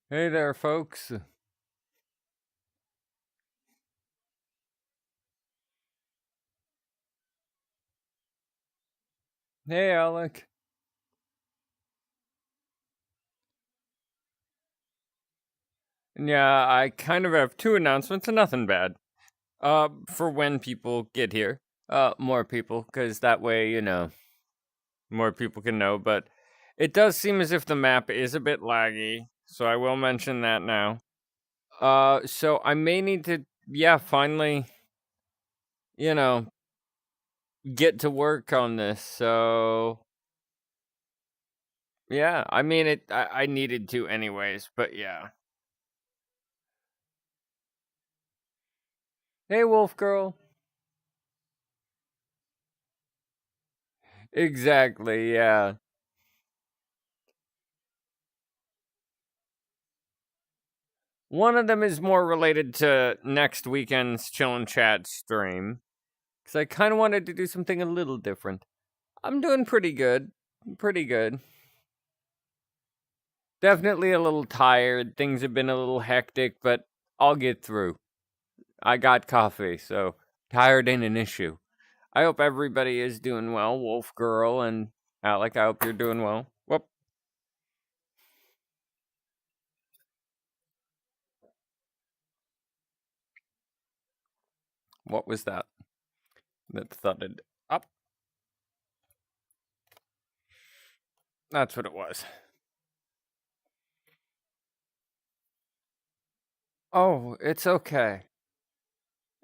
Hey there, folks. Hey, Alec. Yeah, I kind of have two announcements and nothing bad. For when people get here. More people, because that way, more people can know. But it does seem as if the map is a bit laggy, so I will mention that now. So I may need to, finally, you know, get to work on this. So, yeah, I mean, I needed to anyways, but yeah. Hey, Wolf Girl. Exactly, yeah. One of them is more related to next weekend's Chill and Chat stream. Because I kind of wanted to do something a little different. I'm doing pretty good. Pretty good. Definitely a little tired. Things have been a little hectic, but I'll get through. I got coffee, so tired ain't an issue. I hope everybody is doing well. Wolf Girl and Alec, I hope you're doing well. Whoop. What was that? That thudded up. That's what it was. Oh, it's okay.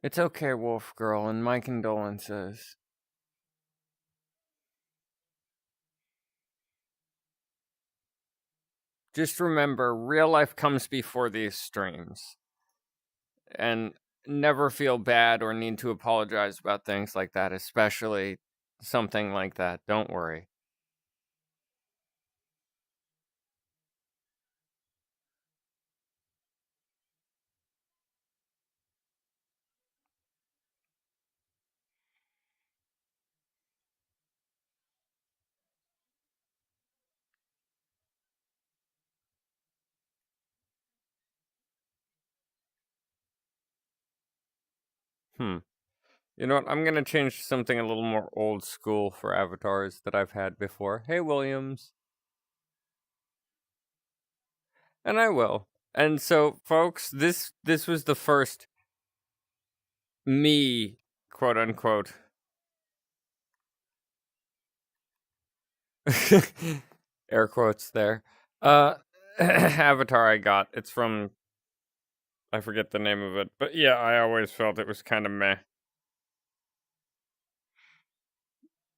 It's okay, Wolf Girl, and my condolences. Just remember, real life comes before these streams. And never feel bad or need to apologize about things like that, especially something like that. Don't worry. Hmm. You know what? I'm going to change something a little more old school for avatars that I've had before. Hey, Williams. And I will. And so, folks, this was the first me, quote unquote, air quotes there. Avatar I got. It's from I forget the name of it, but yeah, I always felt it was kind of meh.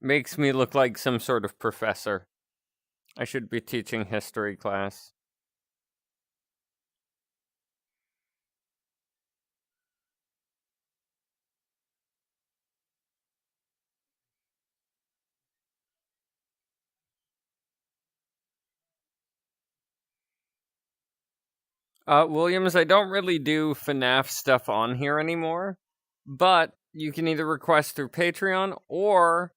Makes me look like some sort of professor. I should be teaching history class. Williams, I don't really do FNAF stuff on here anymore, but you can either request through Patreon or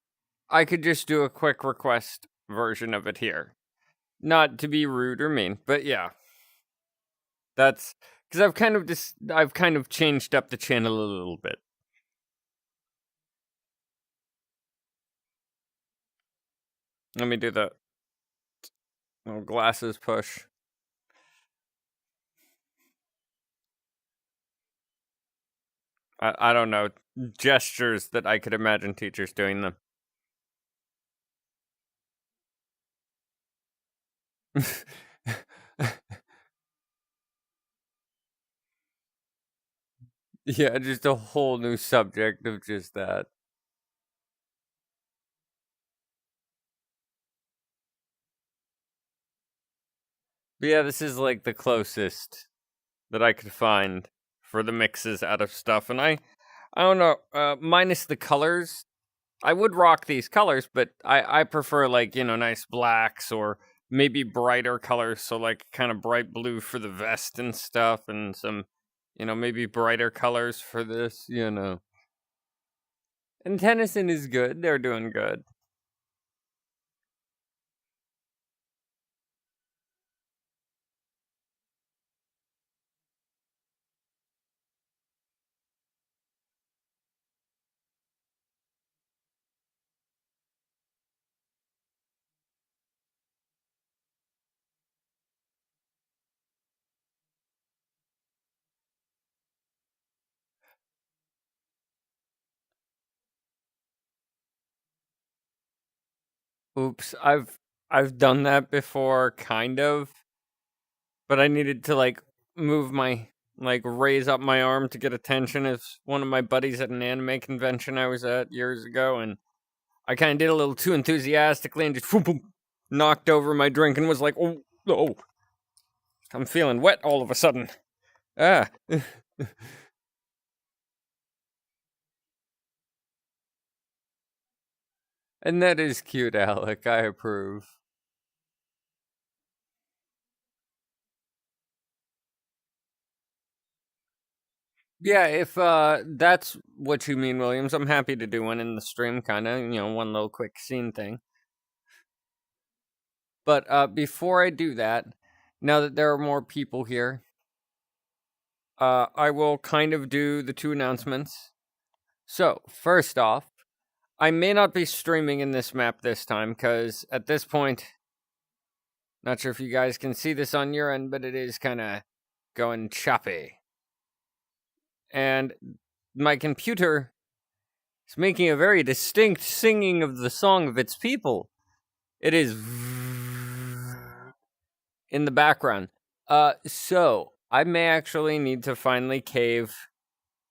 I could just do a quick request version of it here. Not to be rude or mean, but yeah, that's because I've kind of changed up the channel a little bit. Let me do the little glasses push. I don't know, gestures that I could imagine teachers doing them. Yeah, just a whole new subject of just that. But yeah, this is like the closest that I could find for the mixes out of stuff. And I don't know, minus the colors. I would rock these colors, but I prefer like, nice blacks or maybe brighter colors. So like kind of bright blue for the vest and stuff and some, maybe brighter colors. For this. And Tennyson is good. They're doing good. Oops, I've done that before, kind of, but I needed to like move my raise up my arm to get attention as one of my buddies at an anime convention I was at years ago, and I kind of did a little too enthusiastically and just knocked over my drink and was like, oh, I'm feeling wet all of a sudden. Ah. And that is cute, Alec. I approve. Yeah, if that's what you mean, Williams, I'm happy to do one in the stream, kind of, one little quick scene thing. But before I do that, now that there are more people here, I will kind of do the two announcements. So, first off, I may not be streaming in this map this time, because at this point, not sure if you guys can see this on your end, but it is kind of going choppy. And my computer is making a very distinct singing of the song of its people. It is in the background. So I may actually need to finally cave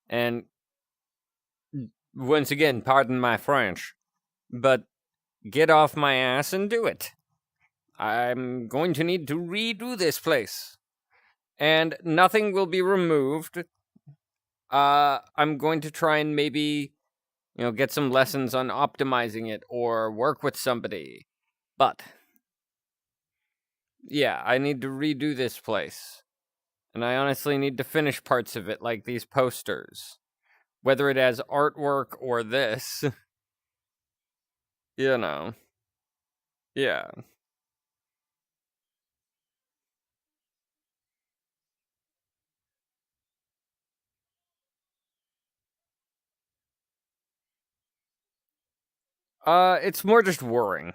and once again, pardon my French, but get off my ass and do it. I'm going to need to redo this place. And nothing will be removed. I'm going to try and maybe, get some lessons on optimizing it or work with somebody. But, yeah, I need to redo this place. And I honestly need to finish parts of it, like these posters. Whether it has artwork or this. Yeah. It's more just whirring.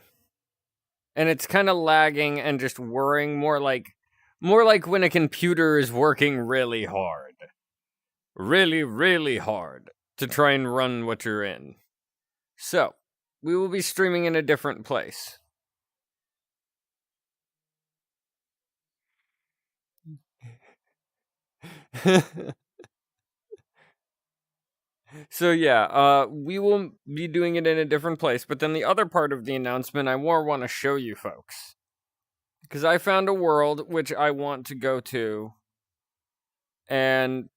And it's kind of lagging and just whirring more like when a computer is working really hard. Really, really hard to try and run what you're in. So, we will be streaming in a different place. So yeah, we will be doing it in a different place, but then the other part of the announcement I more want to show you folks. Because I found a world which I want to go to, and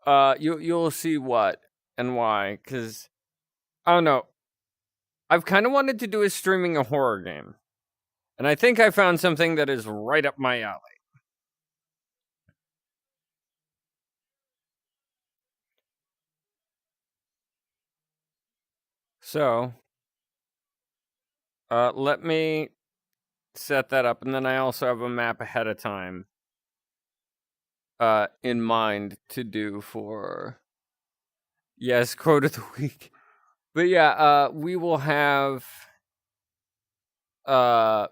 you'll see what and why. Because I don't know, I've kind of wanted to do is streaming a horror game, and I think I found something that is right up my alley. So, let me set that up, and then I also have a map ahead of time in mind to do for quote of the week. But yeah, we will have a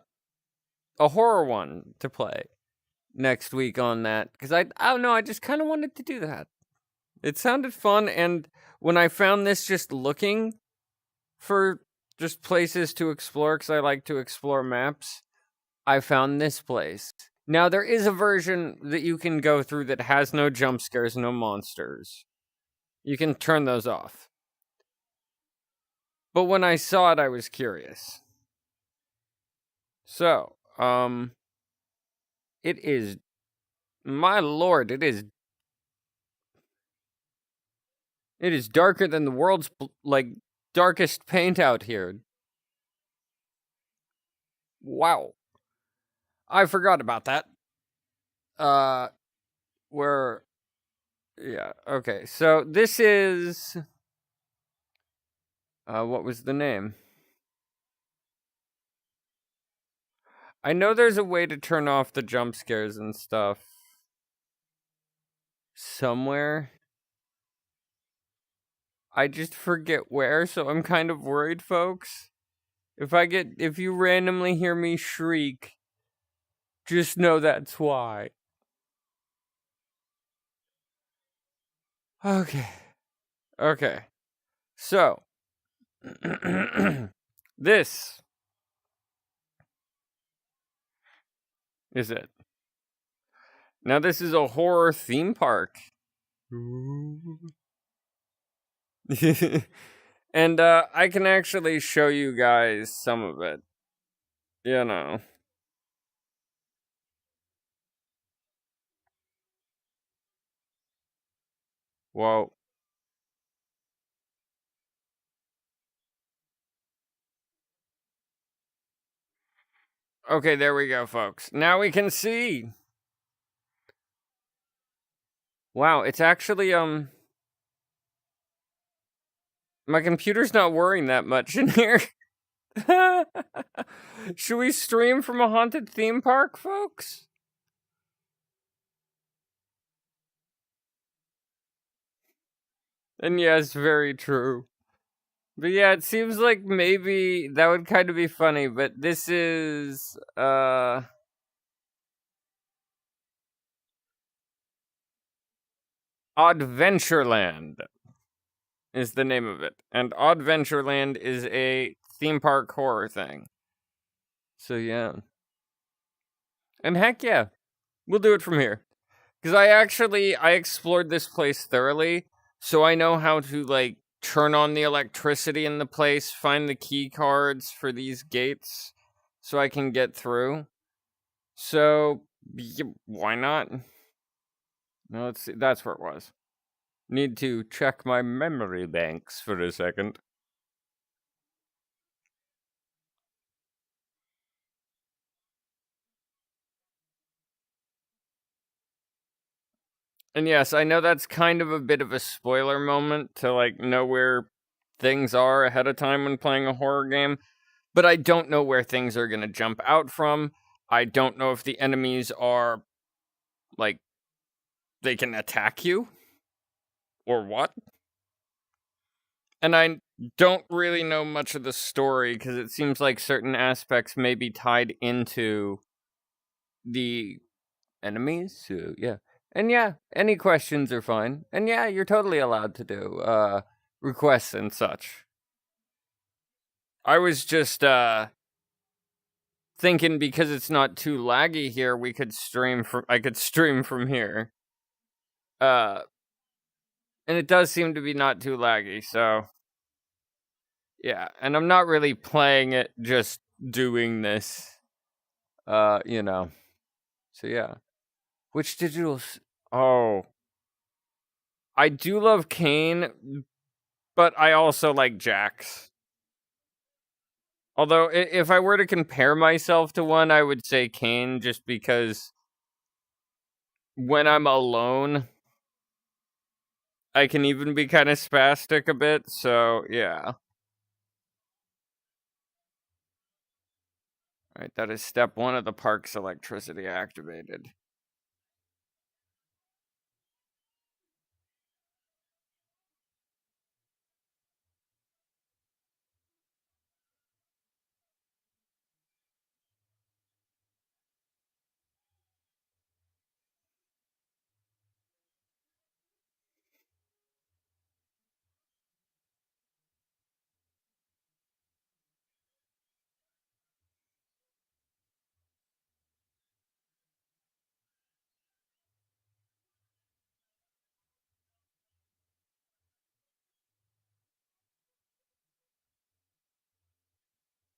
horror one to play next week on that, because I don't know, I just kind of wanted to do that. It sounded fun, and when I found this just looking for just places to explore, because I like to explore maps, I found this place. Now, there is a version that you can go through that has no jump scares, no monsters. You can turn those off. But when I saw it, I was curious. So, it is, my lord, it is darker than the world's, darkest paint out here. Wow. I forgot about that. Where, yeah, okay, so this is, what was the name? I know there's a way to turn off the jump scares and stuff somewhere. I just forget where, so I'm kind of worried, folks. If you randomly hear me shriek, just know that's why. Okay. So, this Is it? Now this is a horror theme park. And I can actually show you guys some of it. You know. Whoa. Okay, there we go, folks. Now we can see. Wow, it's actually my computer's not worrying that much in here. Should we stream from a haunted theme park, folks? And yes, very true. But yeah, it seems like maybe that would kind of be funny, but this is Oddventureland is the name of it. And Oddventureland is a theme park horror thing. So yeah. And heck yeah, we'll do it from here. Because I explored this place thoroughly, so I know how to like turn on the electricity in the place, find the key cards for these gates, so I can get through. So why not? No, let's see. That's where it was. Need to check my memory banks for a second. And yes, I know that's kind of a bit of a spoiler moment to like know where things are ahead of time when playing a horror game, but I don't know where things are going to jump out from. I don't know if the enemies are like they can attack you or what. And I don't really know much of the story because it seems like certain aspects may be tied into the enemies. So yeah. And yeah, any questions are fine. And yeah, you're totally allowed to do requests and such. I was just thinking because it's not too laggy here, I could stream from here. Uh and it does seem to be not too laggy, so yeah, and I'm not really playing it just doing this. You know. So yeah. Which Oh, I do love Kane, but I also like Jax. Although, if I were to compare myself to one, I would say Kane, just because when I'm alone, I can even be kind of spastic a bit. So, yeah. Alright, that is step one of the park's electricity activated.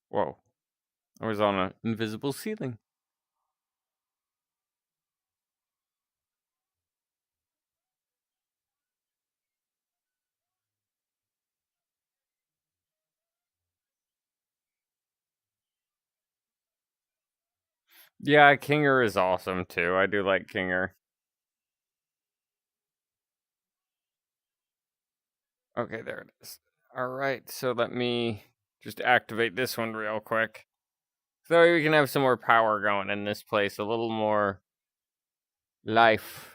Whoa. I was on an invisible ceiling. Yeah, Kinger is awesome too. I do like Kinger. Okay, there it is. Alright, so let me just activate this one real quick. So we can have some more power going in this place, a little more life.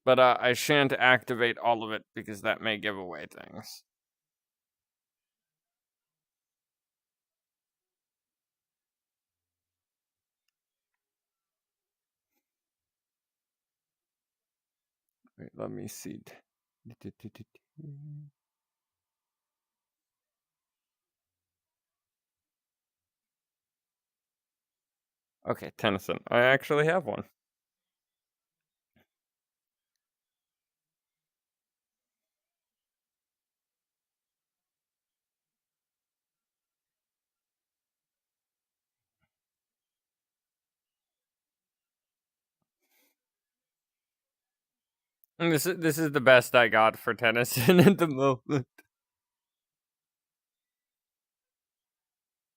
But I shan't activate all of it because that may give away things. Wait, let me see. Okay, Tennyson. I actually have one. And this is the best I got for Tennyson at the moment.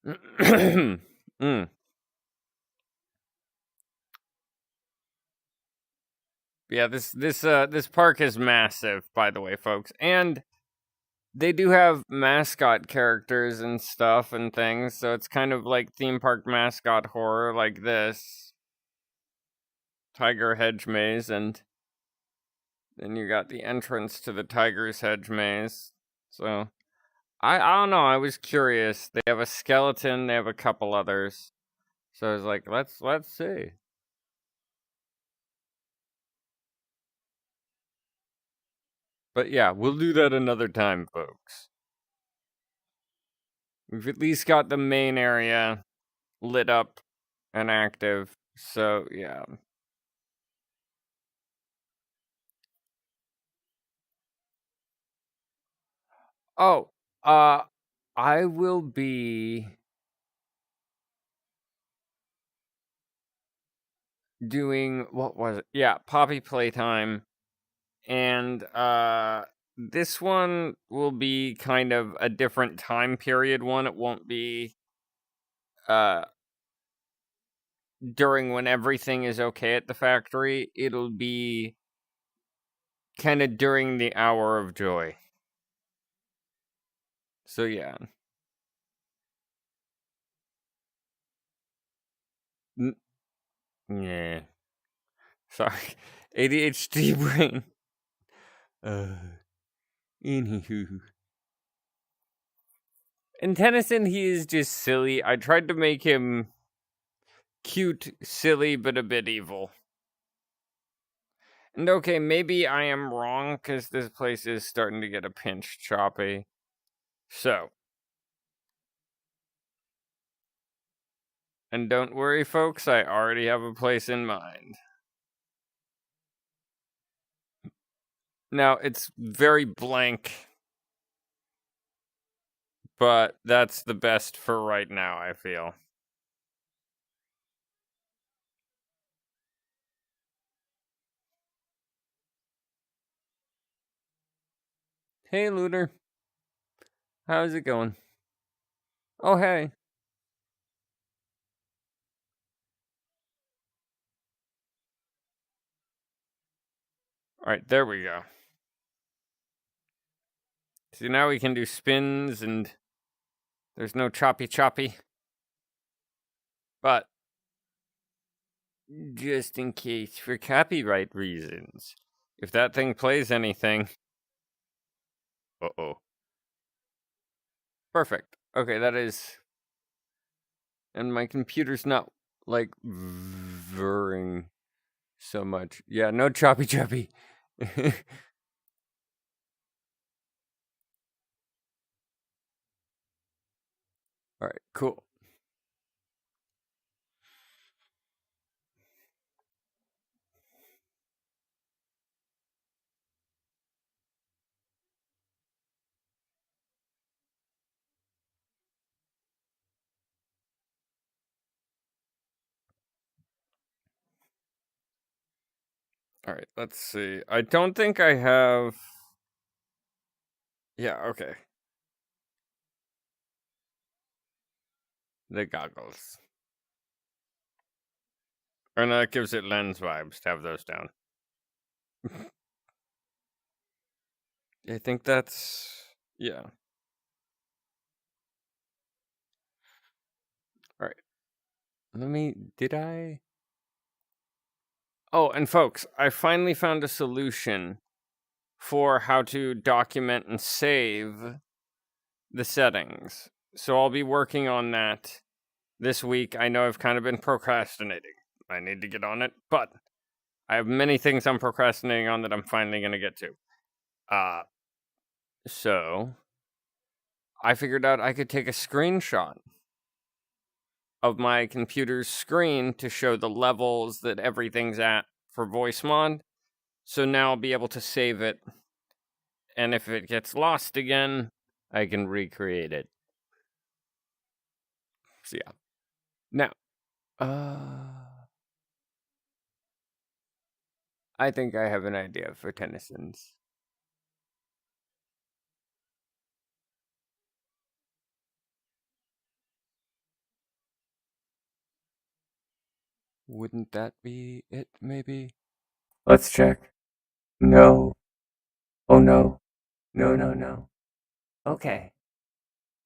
Mm. Yeah, this park is massive, by the way, folks. And they do have mascot characters and stuff and things, so it's kind of like theme park mascot horror like this. Tiger Hedge Maze, and then you got the entrance to the Tiger's Hedge Maze. So I don't know, I was curious. They have a skeleton, they have a couple others. So I was like, let's see. But yeah, we'll do that another time, folks. We've at least got the main area lit up and active. So yeah. Oh, I will be doing, what was it? Yeah, Poppy Playtime. And this one will be kind of a different time period one. It won't be uh during when everything is okay at the factory. It'll be kind of during the hour of joy. So yeah. Yeah. Sorry. ADHD brain. Anywho. In Tennyson, he is just silly. I tried to make him cute, silly, but a bit evil. And okay, maybe I am wrong, because this place is starting to get a pinch choppy. So. And don't worry, folks, I already have a place in mind. Now, it's very blank, but that's the best for right now, I feel. Hey, Looter. How's it going? Oh, hey. Alright, there we go. So now we can do spins and there's no choppy. But just in case, for copyright reasons, if that thing plays anything. Uh-oh. Perfect. Okay, that is. And my computer's not like whirring so much. Yeah, no choppy. Alright, cool. Alright, let's see. I don't think I have. Yeah, okay. The goggles. And that gives it lens vibes to have those down. I think that's. Yeah. Alright. Did I? Oh, and folks, I finally found a solution for how to document and save the settings. So I'll be working on that this week. I know I've kind of been procrastinating. I need to get on it, but I have many things I'm procrastinating on that I'm finally going to get to. So I figured out I could take a screenshot of my computer's screen to show the levels that everything's at for Voicemod. So now I'll be able to save it. And if it gets lost again, I can recreate it. So yeah. Now, I think I have an idea for Tennyson's. Wouldn't that be it, maybe? Let's check. No. Oh no. No, no, no. Okay.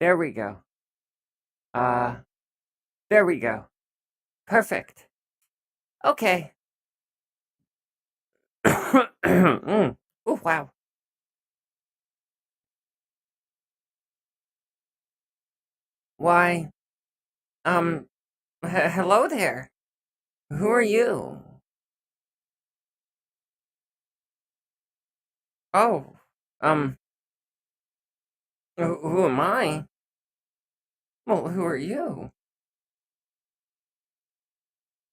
There we go. There we go. Perfect. Okay. Oh, wow. Why, hello there. Who are you? Oh, um, who am I? Well, who are you?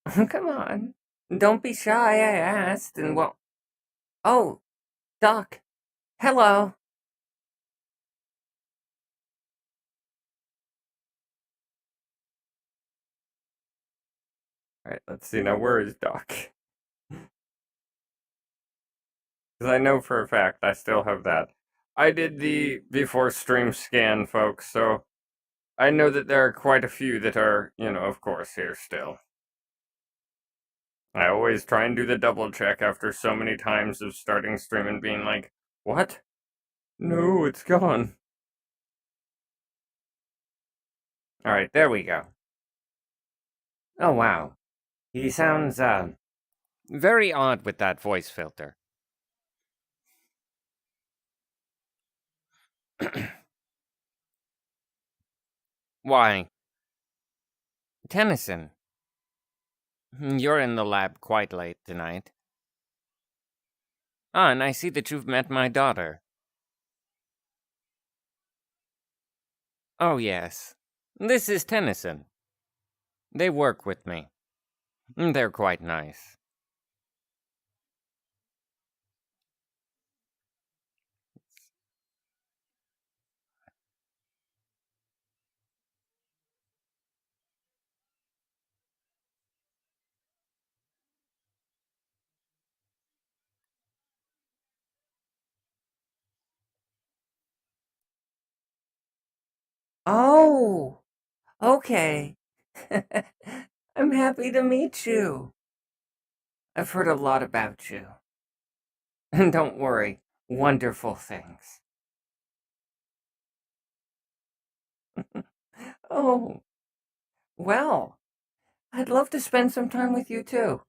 Come on. Don't be shy, I asked, and well, oh, Doc. Hello. Alright, let's see now. Where is Doc? Because I know for a fact I still have that. I did the before stream scan, folks, so I know that there are quite a few that are, of course, here still. I always try and do the double check after so many times of starting stream and being like, what? No, it's gone. Alright, there we go. Oh, wow. He sounds, very odd with that voice filter. Why? Tennyson, you're in the lab quite late tonight. Ah, and I see that you've met my daughter. Oh, yes. This is Tennyson. They work with me. They're quite nice. Oh, okay. I'm happy to meet you. I've heard a lot about you. And don't worry, wonderful things. Oh, well, I'd love to spend some time with you too.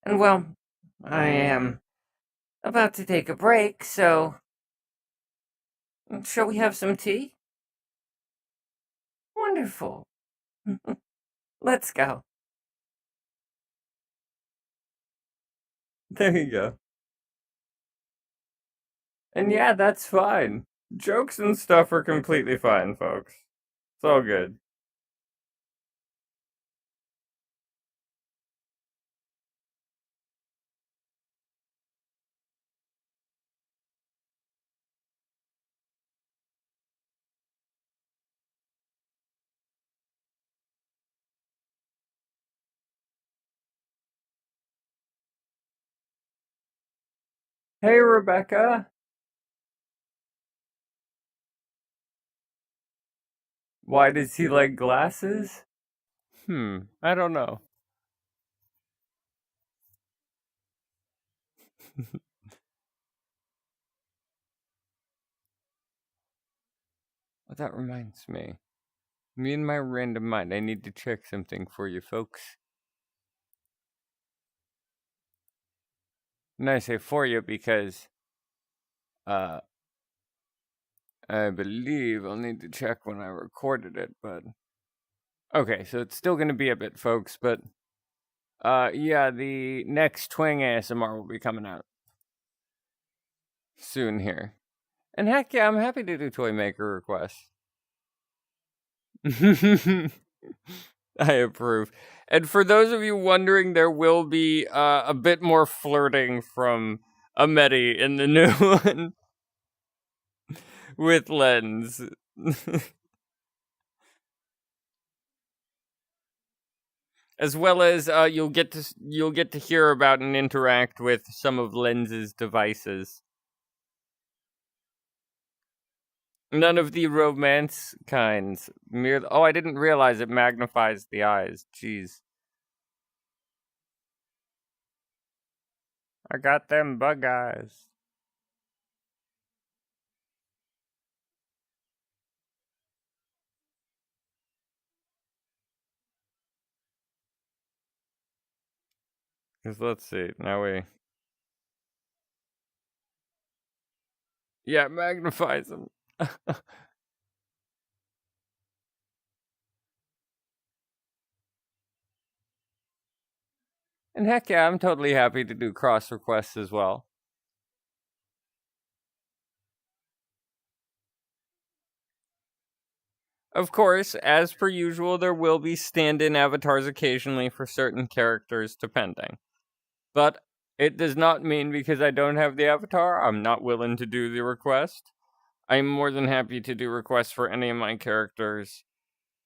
And well, I am about to take a break, so shall we have some tea? Wonderful. Let's go. There you go. And yeah, that's fine. Jokes and stuff are completely fine, folks. It's all good. Hey, Rebecca. Why does he like glasses? I don't know. Well, that reminds me. Me and my random mind, I need to check something for you folks. And I say for you because, I believe I'll need to check when I recorded it, but. Okay, so it's still gonna be a bit, folks, but, yeah, the next Twang ASMR will be coming out soon here. And heck yeah, I'm happy to do Toy Maker requests. I approve. And for those of you wondering, there will be a bit more flirting from Ameti in the new one with Lens. As well as you'll get to hear about and interact with some of Lens's devices. None of the romance kinds. Oh, I didn't realize it magnifies the eyes. Jeez. I got them bug eyes. Cause let's see. Now we. Yeah, it magnifies them. And heck yeah, I'm totally happy to do cross requests as well. Of course, as per usual, there will be stand in avatars occasionally for certain characters, depending. But it does not mean because I don't have the avatar, I'm not willing to do the request. I'm more than happy to do requests for any of my characters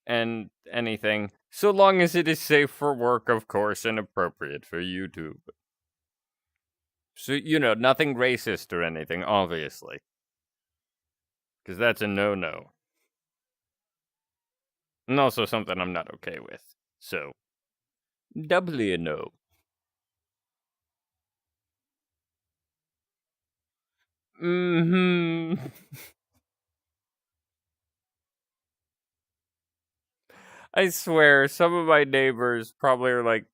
and anything, so long as it is safe for work, of course, and appropriate for YouTube. So, nothing racist or anything, obviously. Because that's a no-no. And also something I'm not okay with. So, doubly a no. Mm-hmm. I swear, some of my neighbors probably are like,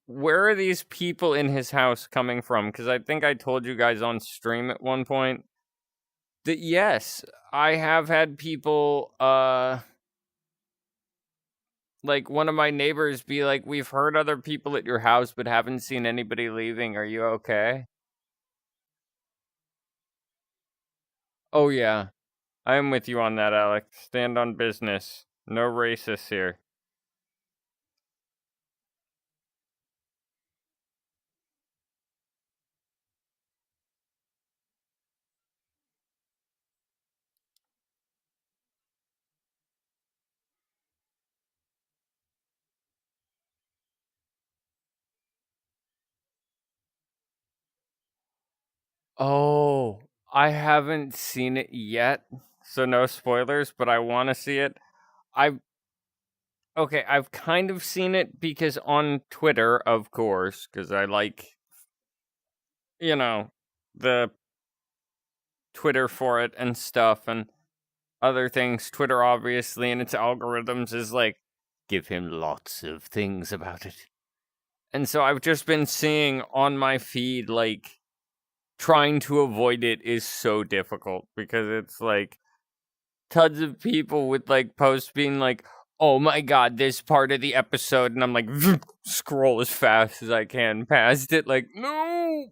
where are these people in his house coming from? Because I think I told you guys on stream at one point that yes, I have had people, like one of my neighbors be like, we've heard other people at your house but haven't seen anybody leaving. Are you okay? Oh, yeah. I am with you on that, Alex. Stand on business. No racists here. Oh, I haven't seen it yet, so no spoilers, but I want to see it. I've I've kind of seen it because on Twitter, of course, because I like, the Twitter for it and stuff and other things. Twitter, obviously, and its algorithms is like, give him lots of things about it. And so I've just been seeing on my feed, like, trying to avoid it is so difficult because it's like tons of people with like posts being like, oh my god, this part of the episode, and I'm like, scroll as fast as I can past it, like, no,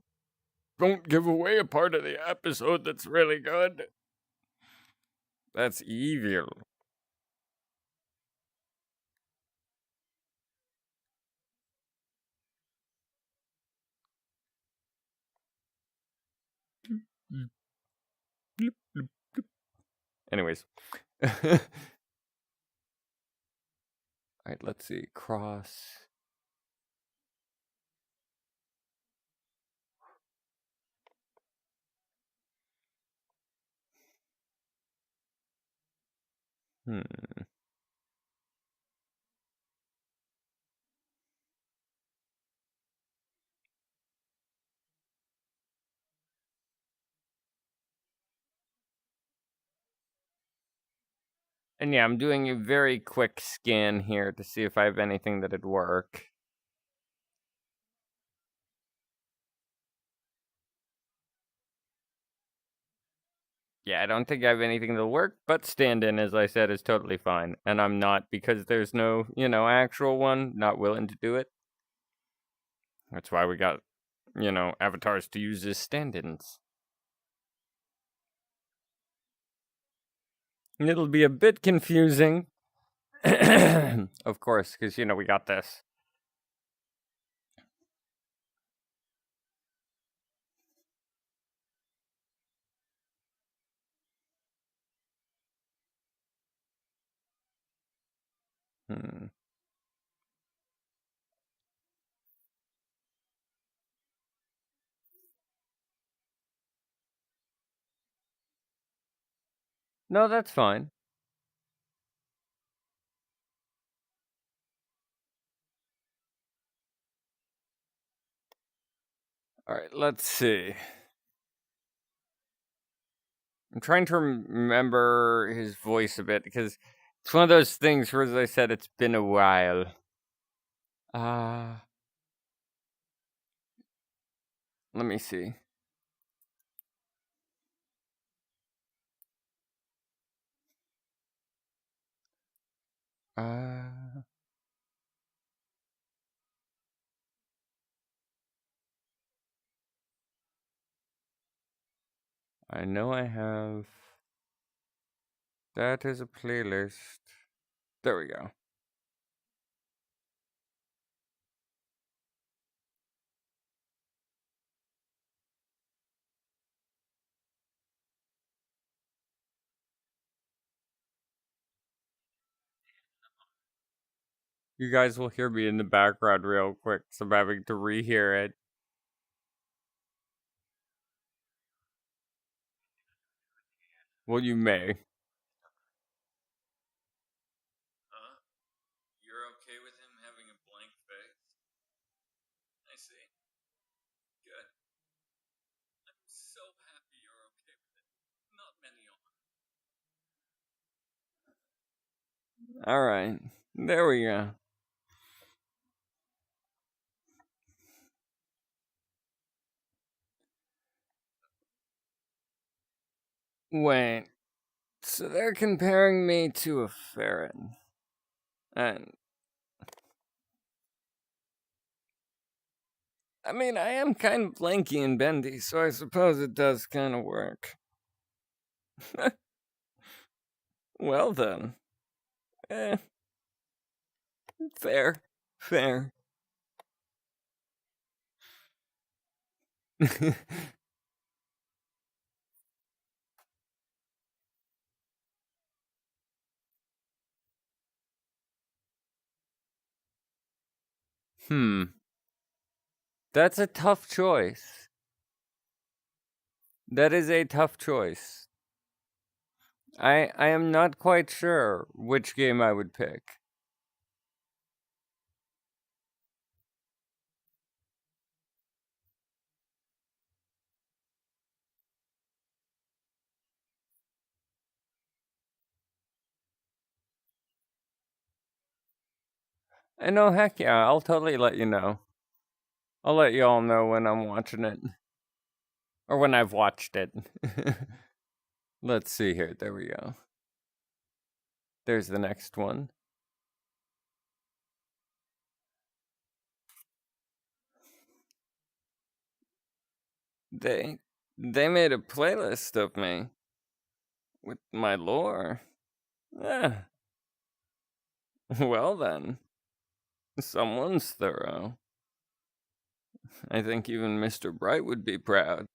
don't give away a part of the episode that's really good. That's evil. Anyways. Alright, let's see. Cross. Hmm. And yeah, I'm doing a very quick scan here to see if I have anything that'd work. Yeah, I don't think I have anything that'll work, but stand-in, as I said, is totally fine. And I'm not, because there's no, actual one, not willing to do it. That's why we got, avatars to use as stand-ins. And it'll be a bit confusing Of course, because, we got this. Hmm. No, that's fine. All right, let's see. I'm trying to remember his voice a bit because it's one of those things where, as I said, it's been a while. Uh, Let me see. Uh, I know I have that as a playlist. There we go. You guys will hear me in the background real quick, so I'm having to rehear it. Well, you may. You're okay with him having a blank face? I see. Good. I'm so happy you're okay with it. Not many are. Alright. There we go. Wait. So they're comparing me to a ferret. And I mean, I am kind of lanky and bendy, so I suppose it does kind of work. Well then. Eh. Fair. Fair. Hmm. That's a tough choice. That is a tough choice. I am not quite sure which game I would pick. I know, heck yeah, I'll totally let you know. I'll let you all know when I'm watching it. Or when I've watched it. Let's see here. There we go. There's the next one. They made a playlist of me with my lore. Ah, well then. Someone's thorough. I think even Mr. Bright would be proud.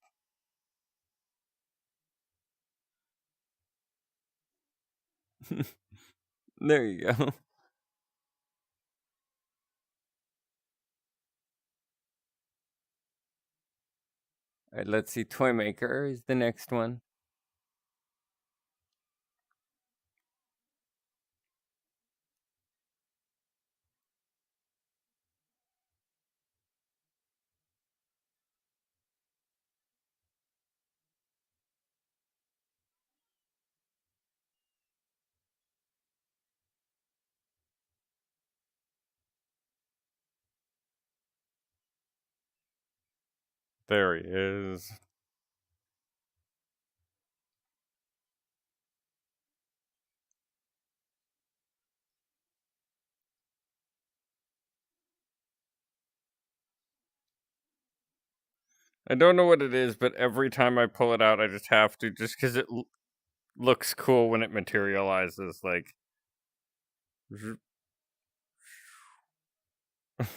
There you go. Alright, let's see. Toymaker is the next one. There he is. I don't know what it is, but every time I pull it out, I just have to, just because it looks cool when it materializes. Like,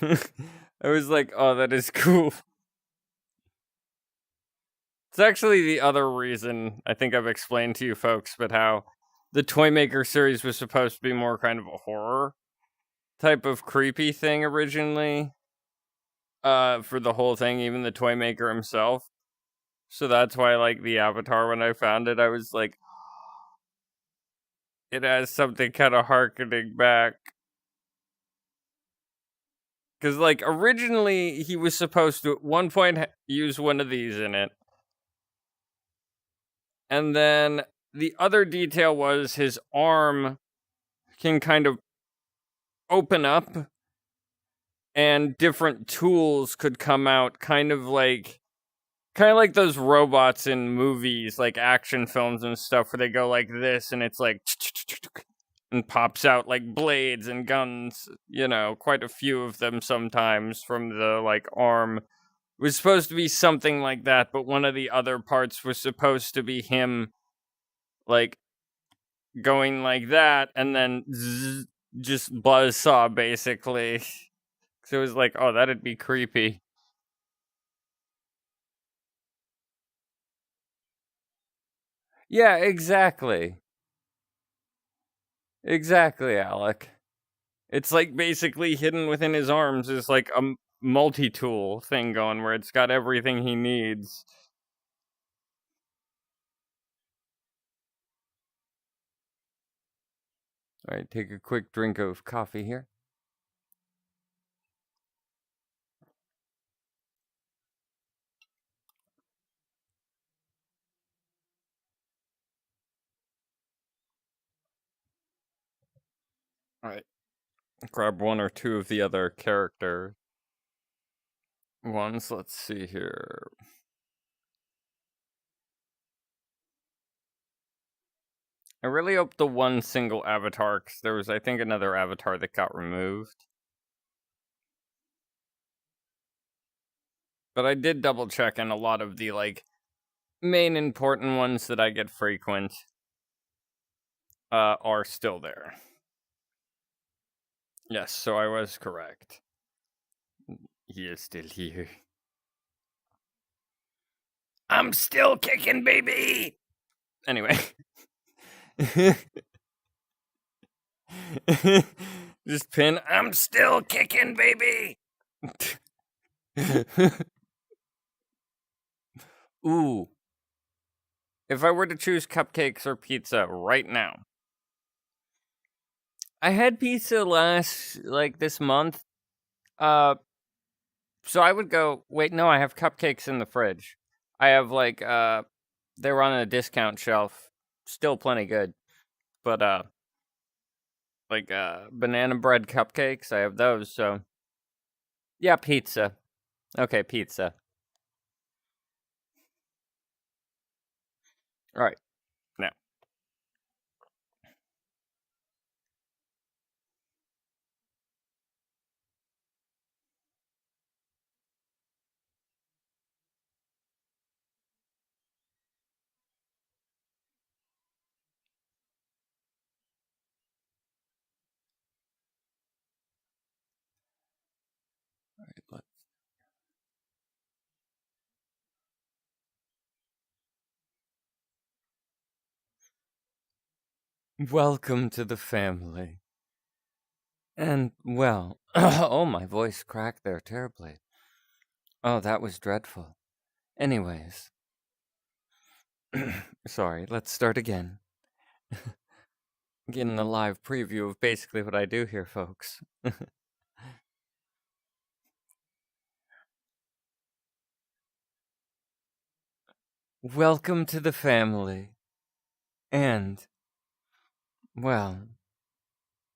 I was like, oh, that is cool. It's actually the other reason I think I've explained to you folks, but how the Toymaker series was supposed to be more kind of a horror type of creepy thing originally. For the whole thing, even the Toymaker himself. So that's why, like, the Avatar, when I found it, I was like, it has something kind of harkening back. Because, like, originally, he was supposed to, at one point, use one of these in it. And then the other detail was his arm can kind of open up, and different tools could come out, kind of like those robots in movies, like action films and stuff, where they go like this, and it's like and pops out like blades and guns. You know, quite a few of them sometimes from the like arm. It was supposed to be something like that, but one of the other parts was supposed to be him, like going like that, and then just buzzsaw basically. So it was like, oh, that'd be creepy. Yeah, exactly. Exactly, Alec. It's like basically hidden within his arms is like a multi-tool thing going where it's got everything he needs. All right, take a quick drink of coffee here. All right, grab one or two of the other character ones. Let's see here. I really hope the one single avatar, because there was, I think, another avatar that got removed. But I did double check, and a lot of the, like, main important ones that I get frequent are still there. Yes, so I was correct. He is still here. I'm still kicking, baby! Anyway. Just pin, I'm still kicking, baby! Ooh. If I were to choose cupcakes or pizza right now. I had pizza this month. So I would go, wait, no, I have cupcakes in the fridge. I have, like, they were on a discount shelf. Still plenty good. But, banana bread cupcakes, I have those, so. Yeah, pizza. Okay, pizza. Alright. Now. Welcome to the family. And, well, oh, my voice cracked there terribly. Oh, that was dreadful. Anyways. Sorry, let's start again. Getting a live preview of basically what I do here, folks. Welcome to the family. And, well,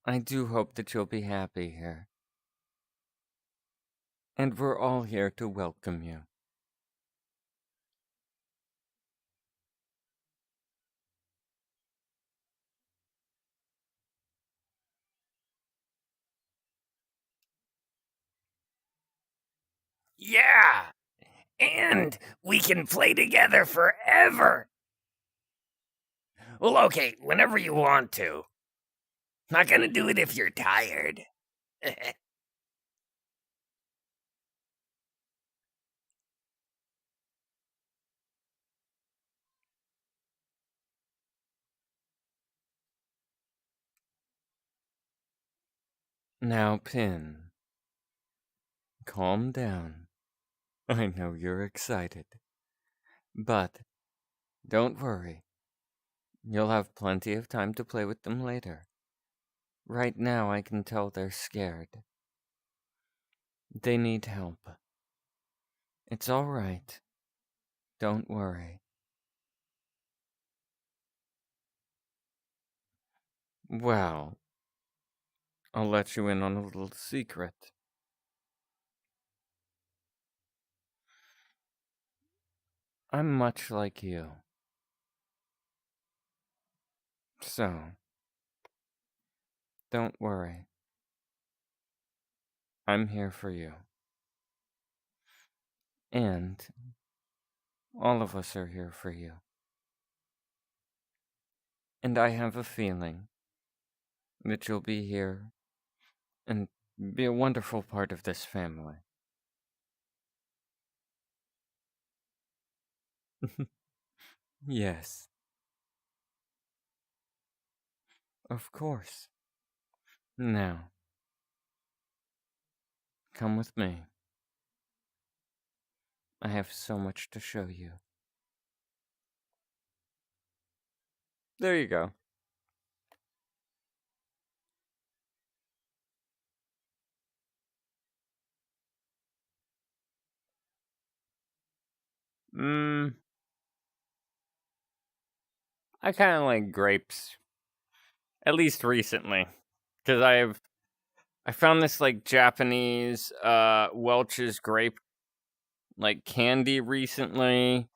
I do hope that you'll be happy here. And we're all here to welcome you. Yeah! And we can play together forever! Well, okay, whenever you want to. Not gonna do it if you're tired. Now, Pin, calm down. I know you're excited. But don't worry. You'll have plenty of time to play with them later. Right now, I can tell they're scared. They need help. It's all right. Don't worry. Well, I'll let you in on a little secret. I'm much like you. So, don't worry. I'm here for you. And all of us are here for you. And I have a feeling that you'll be here and be a wonderful part of this family. Yes, of course. Now, come with me. I have so much to show you. There you go. I kind of like grapes, at least recently, because I found this like Japanese Welch's grape like candy recently,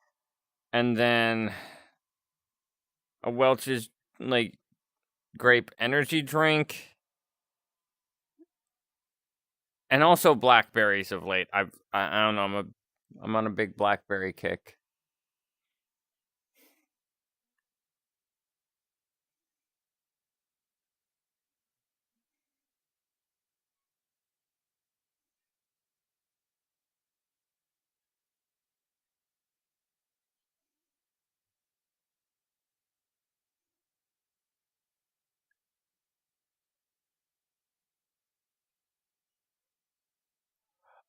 and then a Welch's like grape energy drink, and also blackberries of late. I don't know, I'm on a big blackberry kick.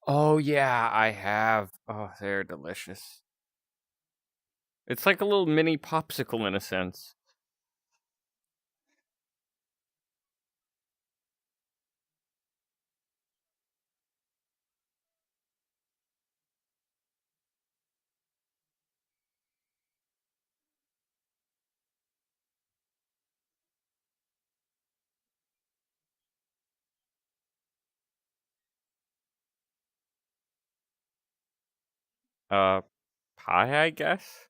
Oh yeah, I have. Oh, they're delicious. It's like a little mini popsicle in a sense. Uh, Pie, I guess.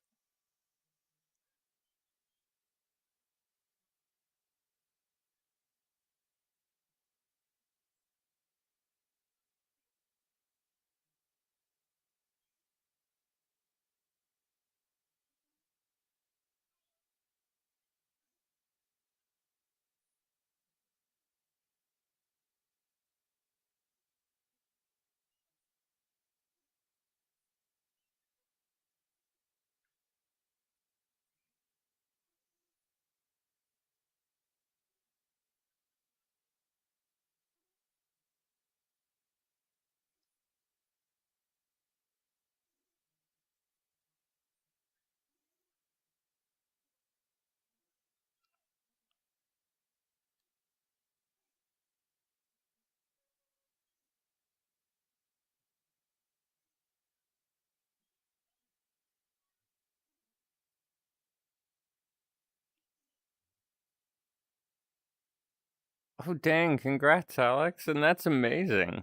Oh dang! Congrats, Alex, and that's amazing.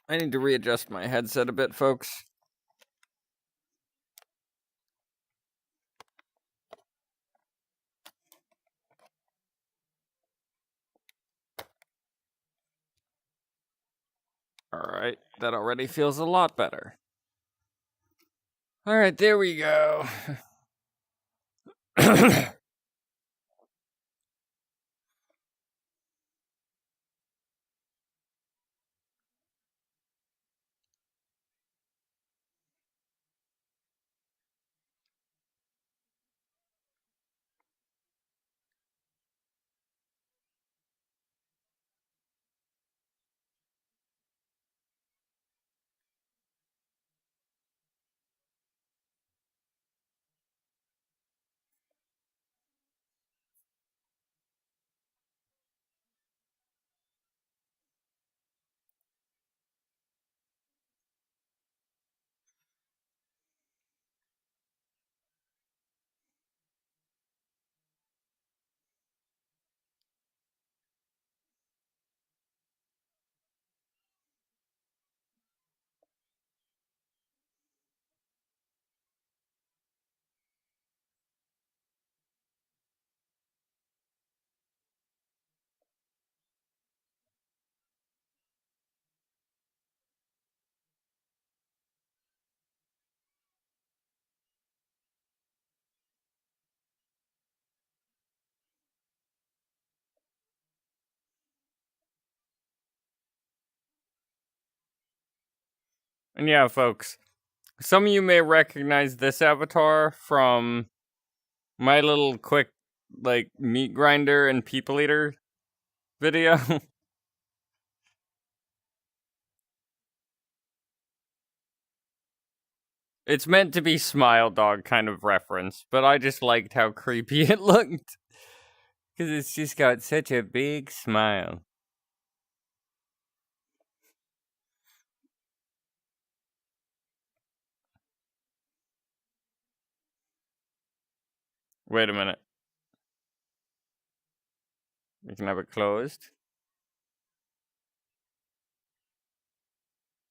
I need to readjust my headset a bit, folks. Alright, that already feels a lot better. Alright, there we go. And yeah, folks, some of you may recognize this avatar from my little quick, like, meat grinder and people eater video. It's meant to be Smile Dog kind of reference, but I just liked how creepy it looked. Because it's just got such a big smile. Wait a minute. We can have it closed.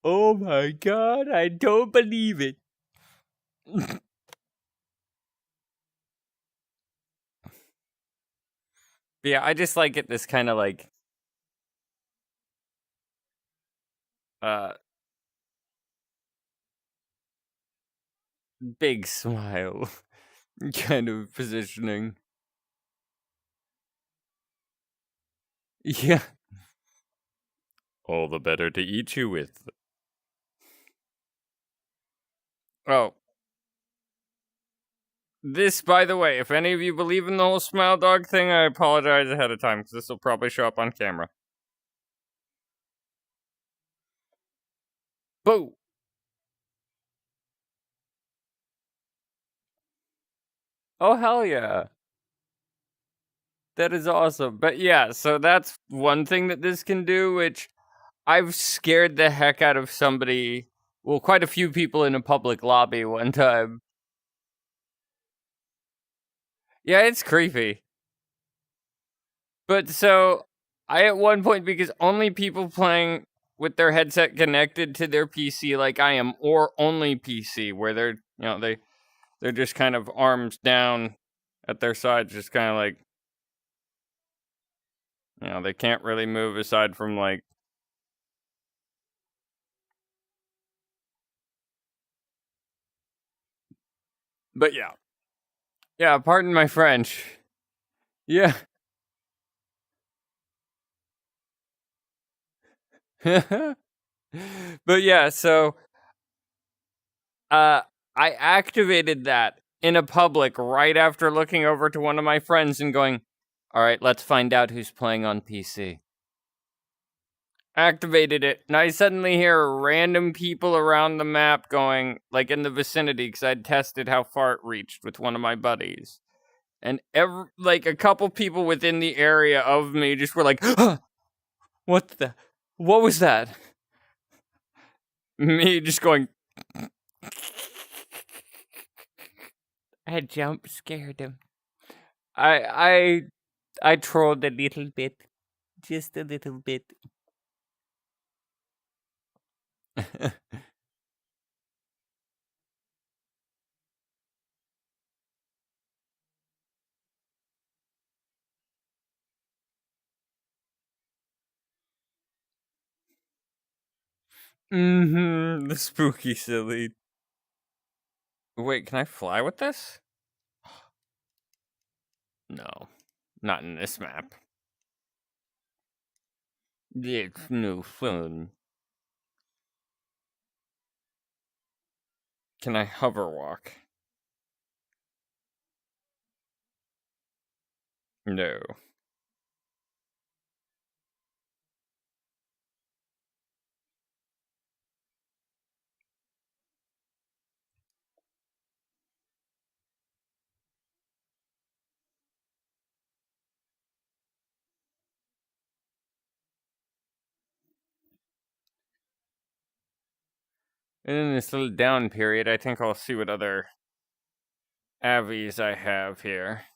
Oh my god, I don't believe it. Yeah, I just like it this kind of like uh big smile kind of positioning. Yeah. All the better to eat you with. Oh. This, by the way, if any of you believe in the whole Smile Dog thing, I apologize ahead of time, because this will probably show up on camera. Boo! Oh, hell yeah. That is awesome. But yeah, so that's one thing that this can do, which I've scared the heck out of somebody, well, quite a few people in a public lobby one time. Yeah, it's creepy. But so, I at one point, because only people playing with their headset connected to their PC like I am, or only PC, where they're, they're just kind of arms down at their sides, just kind of like, they can't really move aside from like, but yeah. Yeah, pardon my French. Yeah. But yeah, so uh I activated that in a public right after looking over to one of my friends and going, "All right, let's find out who's playing on PC." Activated it, and I suddenly hear random people around the map going, like in the vicinity, because I'd tested how far it reached with one of my buddies. And like a couple people within the area of me just were like, what was that? Me just going, I jump scared him. I trolled a little bit. Just a little bit. The spooky silly. Wait, can I fly with this? No. Not in this map. It's no fun. Can I hover walk? No. And in this little down period, I think I'll see what other avies I have here.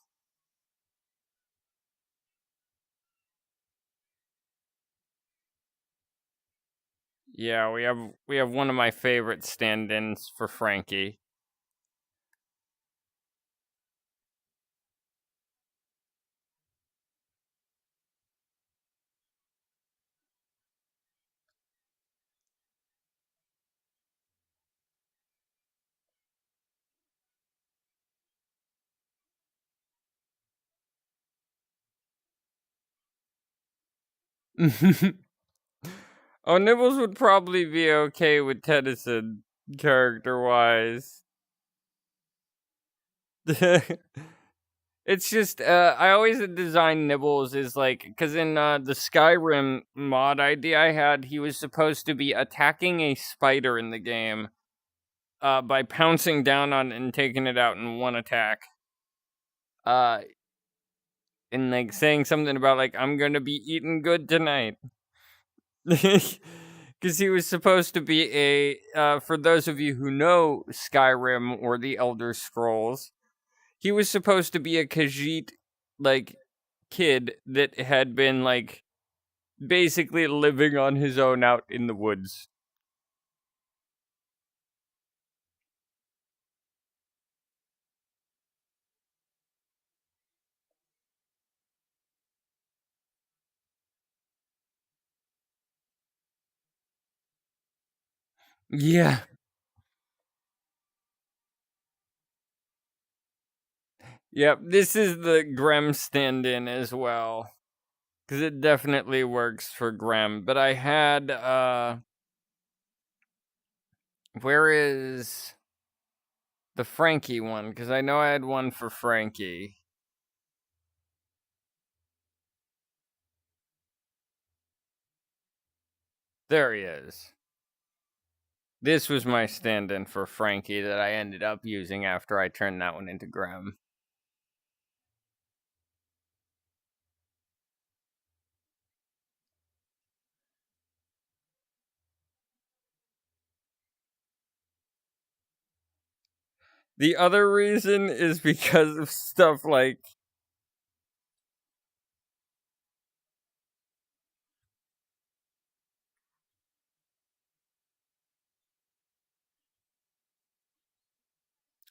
Yeah, we have one of my favorite stand-ins for Frankie. Oh, Nibbles would probably be okay with Tennyson, character-wise. It's just, I always designed Nibbles is like, because in the Skyrim mod idea I had, he was supposed to be attacking a spider in the game by pouncing down on it and taking it out in one attack. And like saying something about like, I'm gonna be eating good tonight. Because he was supposed to be for those of you who know Skyrim or the Elder Scrolls, he was supposed to be a Khajiit, like, kid that had been, like, basically living on his own out in the woods. Yeah. Yep, this is the Grem stand-in as well. Because it definitely works for Grem. But I had, where is the Frankie one? Because I know I had one for Frankie. There he is. This was my stand-in for Frankie that I ended up using after I turned that one into Grem. The other reason is because of stuff like...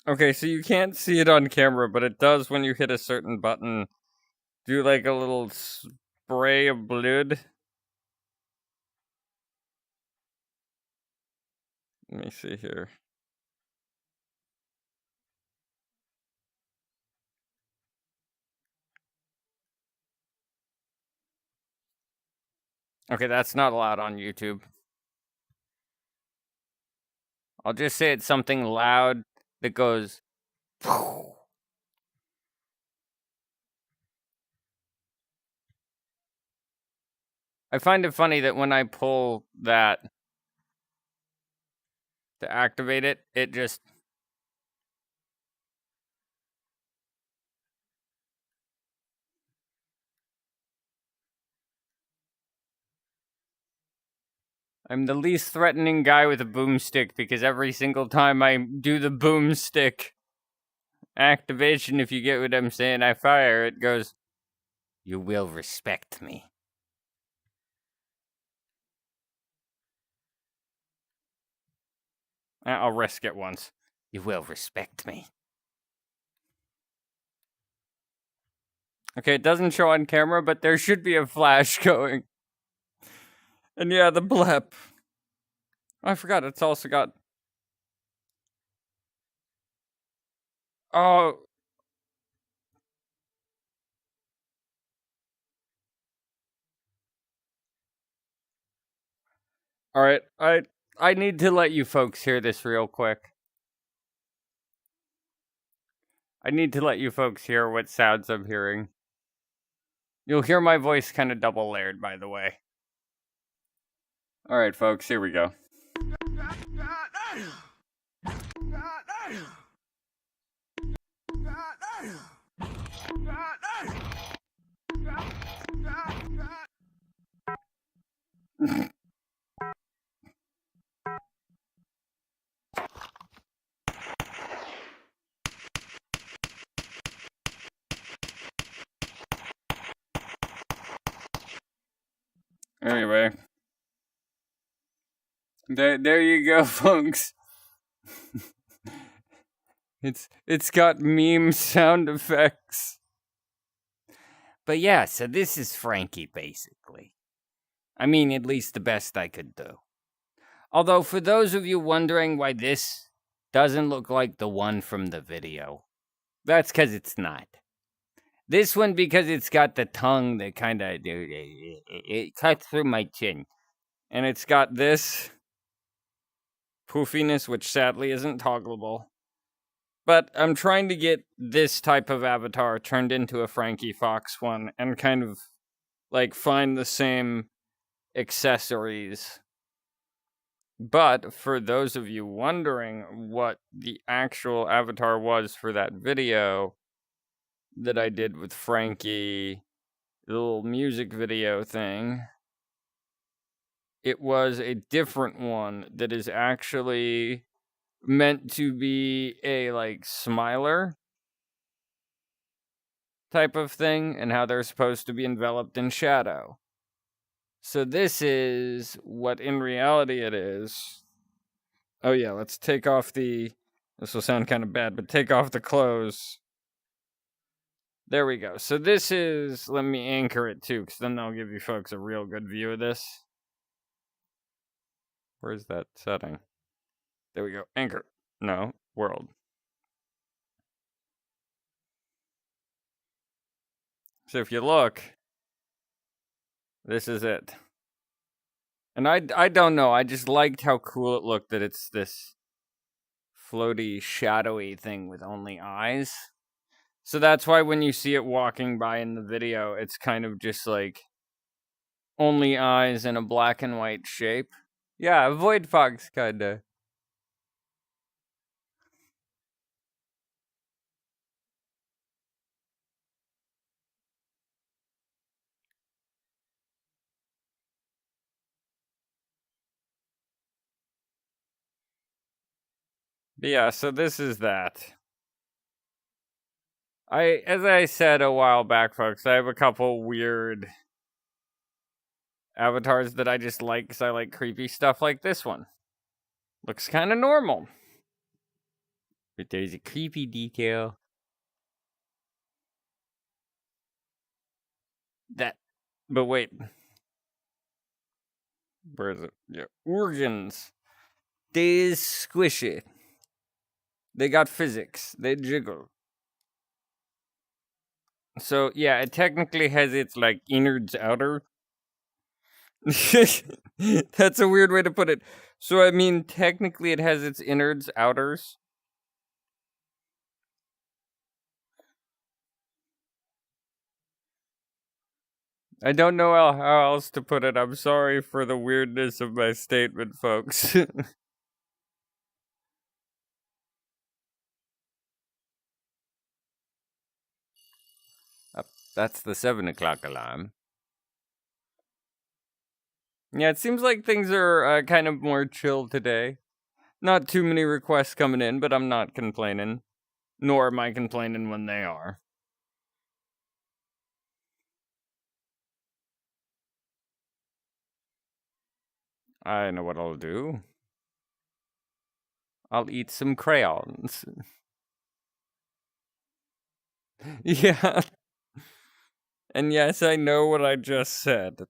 Okay, so you can't see it on camera, but it does when you hit a certain button. Do like a little spray of blood. Let me see here. Okay, that's not allowed on YouTube. I'll just say it's something loud that goes... I find it funny that when I pull that to activate it, it just... I'm the least threatening guy with a boomstick because every single time I do the boomstick activation, if you get what I'm saying, I fire, it goes, "You will respect me." I'll risk it once. You will respect me. Okay, it doesn't show on camera, but there should be a flash going. And yeah, the blep. I forgot, it's also got... Oh... Alright, I need to let you folks hear this real quick. I need to let you folks hear what sounds I'm hearing. You'll hear my voice kind of double layered, by the way. Alright, folks, here we go. Anyway. There you go, folks. It's got meme sound effects. But yeah, so this is Frankie, basically. I mean, at least the best I could do. Although, for those of you wondering why this doesn't look like the one from the video, that's because it's not. This one, because it's got the tongue that kind of... It cuts through my chin. And it's got this poofiness, which sadly isn't toggleable. But I'm trying to get this type of avatar turned into a Frankie Fox one and kind of like find the same accessories. But for those of you wondering what the actual avatar was for that video that I did with Frankie, the little music video thing, it was a different one that is actually meant to be a like smiler type of thing and how they're supposed to be enveloped in shadow. So this is what in reality it is. Oh yeah, let's take off the, this will sound kind of bad, but take off the clothes. There we go. So this is, let me anchor it too, because then that'll give you folks a real good view of this. Where's that setting? There we go. Anchor. No, world. So if you look, this is it. And I don't know, I just liked how cool it looked that it's this floaty, shadowy thing with only eyes. So that's why when you see it walking by in the video, it's kind of just like only eyes in a black and white shape. Yeah, Void Fox kinda. But yeah, so this is that. As I said a while back, folks, I have a couple weird avatars that I just like because I like creepy stuff like this one. Looks kind of normal. But there's a creepy detail. That, but wait. Where is it? Yeah, organs. They is squishy. They got physics. They jiggle. So yeah, it technically has its like innards outer. That's a weird way to put it. So I mean, technically, it has its innards outers. I don't know how else to put it. I'm sorry for the weirdness of my statement, folks. That's the 7 o'clock alarm. Yeah, it seems like things are kind of more chill today. Not too many requests coming in, but I'm not complaining. Nor am I complaining when they are. I know what I'll do. I'll eat some crayons. Yeah. And yes, I know what I just said.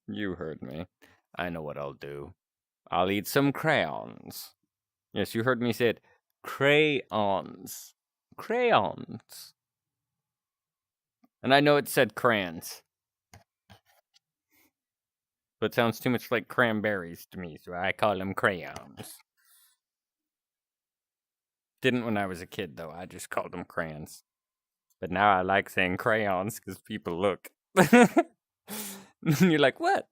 You heard me. I know what I'll do. I'll eat some crayons. Yes, you heard me say it. Crayons. Crayons. And I know it said crayons. But it sounds too much like cranberries to me, so I call them crayons. Didn't when I was a kid, though. I just called them crayons. But now I like saying crayons because people look. And you're like, what?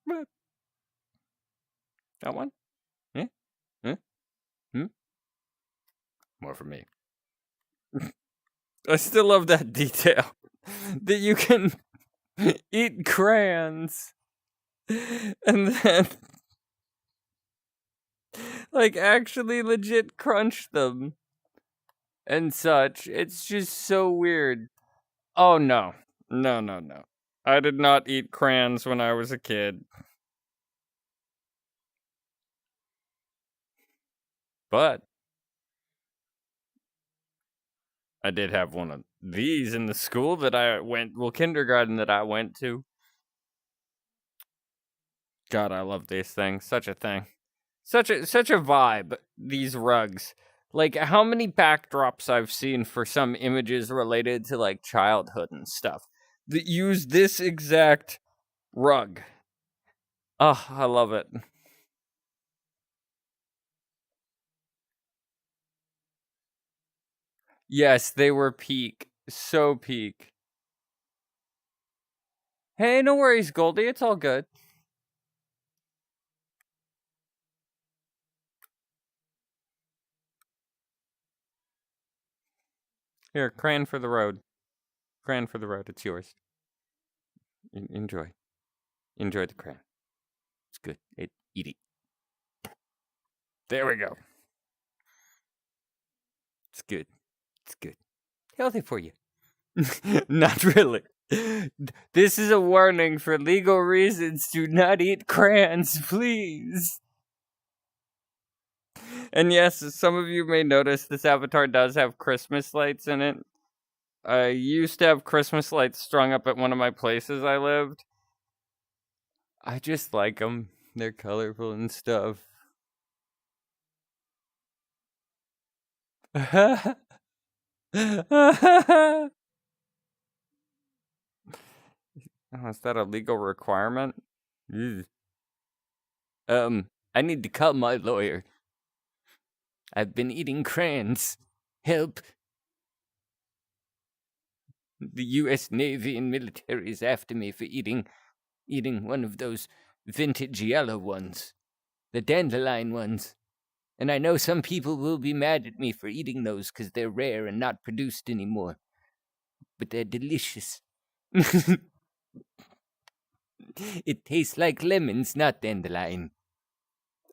What? That one? Yeah? Huh? More for me. I still love that detail. That you can eat crayons. And then like actually legit crunch them and such. It's just so weird. Oh no. No. I did not eat crayons when I was a kid. But I did have one of these in the school that I went, well, kindergarten that I went to. God, I love these things. Such a thing. Such a vibe, these rugs. Like how many backdrops I've seen for some images related to like childhood and stuff that use this exact rug. Oh, I love it. Yes, they were peak. So peak. Hey, no worries, Goldie. It's all good. Here, crayon for the road. Crayon for the road. It's yours. Enjoy. Enjoy the crayon. It's good. Eat it. There we go. It's good. It's good. Healthy for you. Not really. This is a warning for legal reasons. Do not eat crayons, please. And yes, some of you may notice this avatar does have Christmas lights in it. I used to have Christmas lights strung up at one of my places I lived. I just like them. They're colorful and stuff. Oh, is that a legal requirement? Ugh. I need to call my lawyer. I've been eating crayons. Help. The U.S. Navy and military is after me for eating one of those vintage yellow ones. The dandelion ones. And I know some people will be mad at me for eating those because they're rare and not produced anymore. But they're delicious. It tastes like lemons, not dandelion.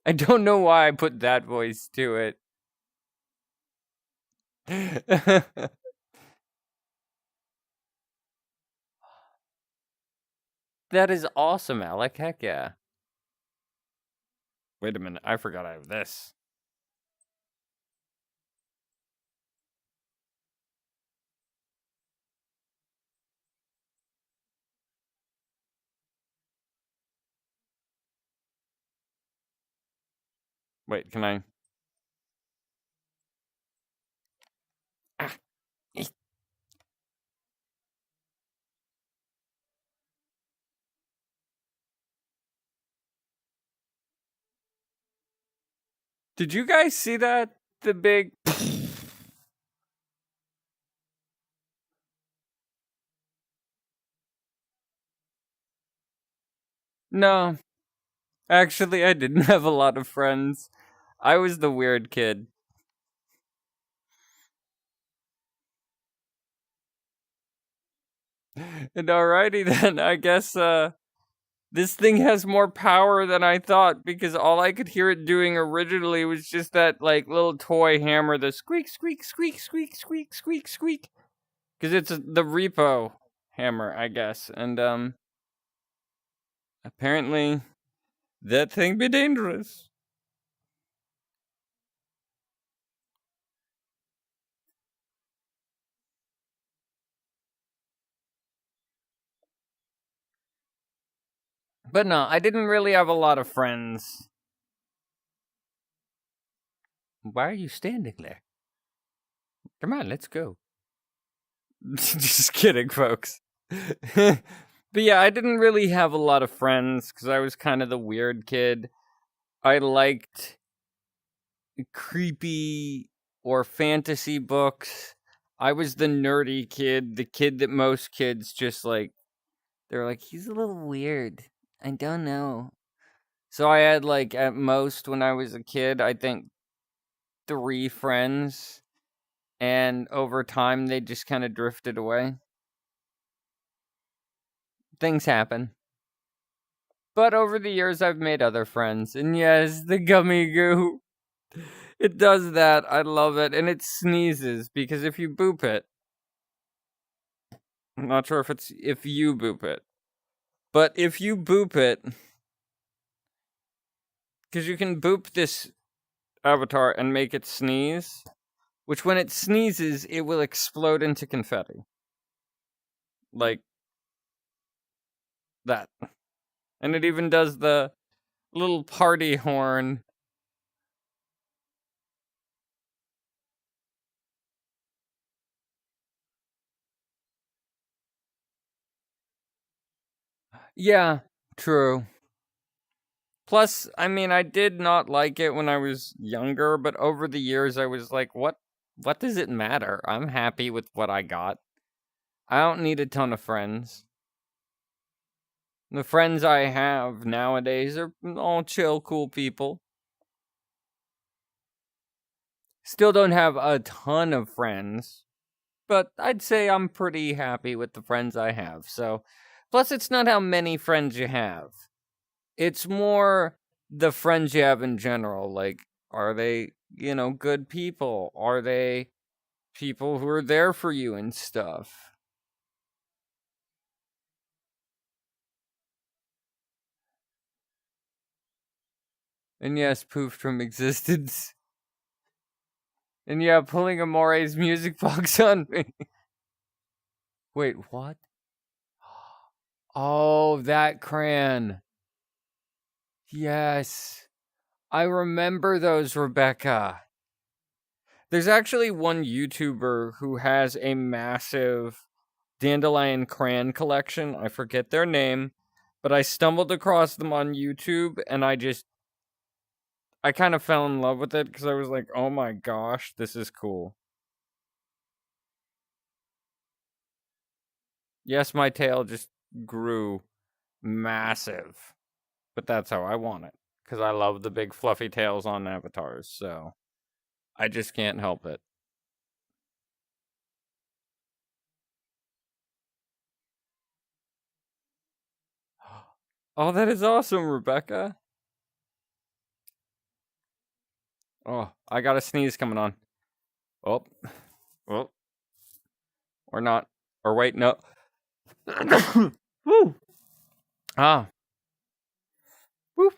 I don't know why I put that voice to it. That is awesome, Alec. Heck yeah. Wait a minute. I forgot I have this. Wait, can I? Ah. Did you guys see that? The big. No. Actually, I didn't have a lot of friends. I was the weird kid. And alrighty then, I guess this thing has more power than I thought because all I could hear it doing originally was just that like little toy hammer, the squeak squeak squeak squeak squeak squeak squeak. Because it's the repo hammer, I guess. And apparently that thing be dangerous. But no, I didn't really have a lot of friends. Why are you standing there? Come on, let's go. Just kidding, folks. But yeah, I didn't really have a lot of friends because I was kind of the weird kid. I liked creepy or fantasy books. I was the nerdy kid, the kid that most kids just like, they're like, he's a little weird. I don't know. So I had like, at most when I was a kid, I think 3 friends. And over time, they just kind of drifted away. Things happen. But over the years, I've made other friends. And yes, the gummy goo. It does that. I love it. And it sneezes because if you boop it, I'm not sure if you boop it. But if you boop it, because you can boop this avatar and make it sneeze, which when it sneezes, it will explode into confetti. Like that. And it even does the little party horn. Yeah, True. Plus, I mean, I did not like it when I was younger, but over the years I was like, what does it matter? I'm happy with what I got. I don't need a ton of friends. The friends I have nowadays are all chill, cool people. Still don't have a ton of friends, but I'd say I'm pretty happy with the friends I have. So, plus, it's not how many friends you have, it's more the friends you have in general. Like, are they, good people? Are they people who are there for you and stuff? And yes, poofed from existence. And yeah, pulling Amore's music box on me. Wait, what? Oh, that crayon. Yes. I remember those, Rebecca. There's actually one YouTuber who has a massive Dandelion crayon collection. I forget their name, but I stumbled across them on YouTube and I kind of fell in love with it because I was like, oh my gosh, this is cool. Yes, my tail just grew massive, but that's how I want it because I love the big fluffy tails on avatars, so I just can't help it. Oh, that is awesome, Rebecca. Oh, I got a sneeze coming on. Oh, oh, or not. Or wait, no. Woo. Ah, woo.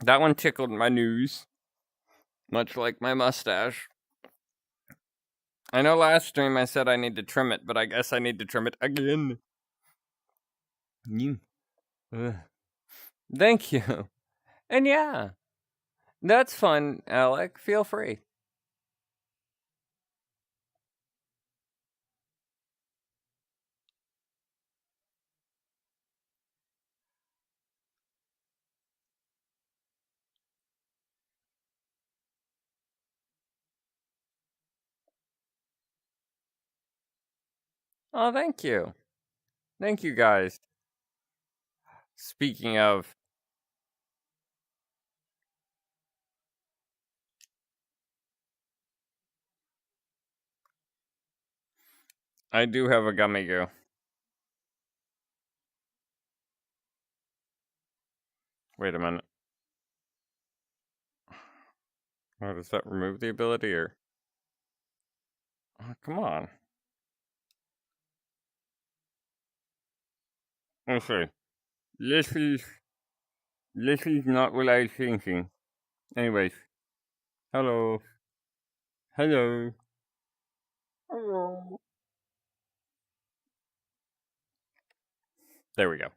That one tickled my nose, much like my mustache. I know last stream I said I need to trim it, but I guess I need to trim it again. You. Thank you. And yeah, that's fun, Alec. Feel free. Oh, thank you. Thank you, guys. Speaking of, I do have a gummy goo. Wait a minute. Oh, does that remove the ability or? Oh, come on. Okay. This is not what I was thinking. Anyways, hello. Hello. Hello. There we go.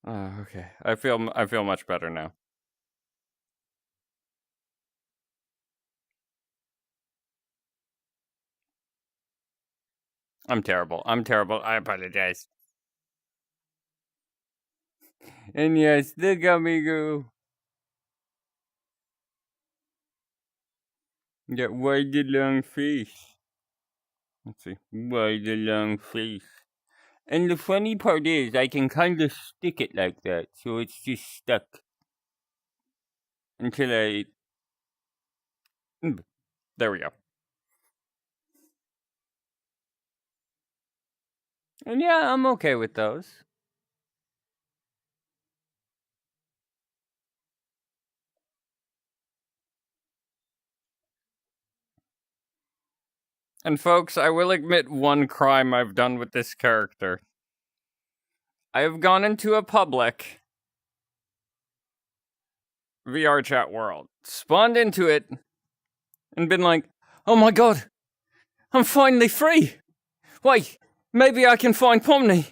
Oh, okay. I feel much better now. I'm terrible. I'm terrible. I apologize. And yes, the gummy goo. Yeah, why the long face? Let's see. Why the long face? And the funny part is, I can kind of stick it like that, so it's just stuck until I. There we go. And yeah, I'm okay with those. And folks, I will admit one crime I've done with this character. I have gone into a public VR chat world, spawned into it, and been like, oh my god, I'm finally free! Wait, maybe I can find Pomni.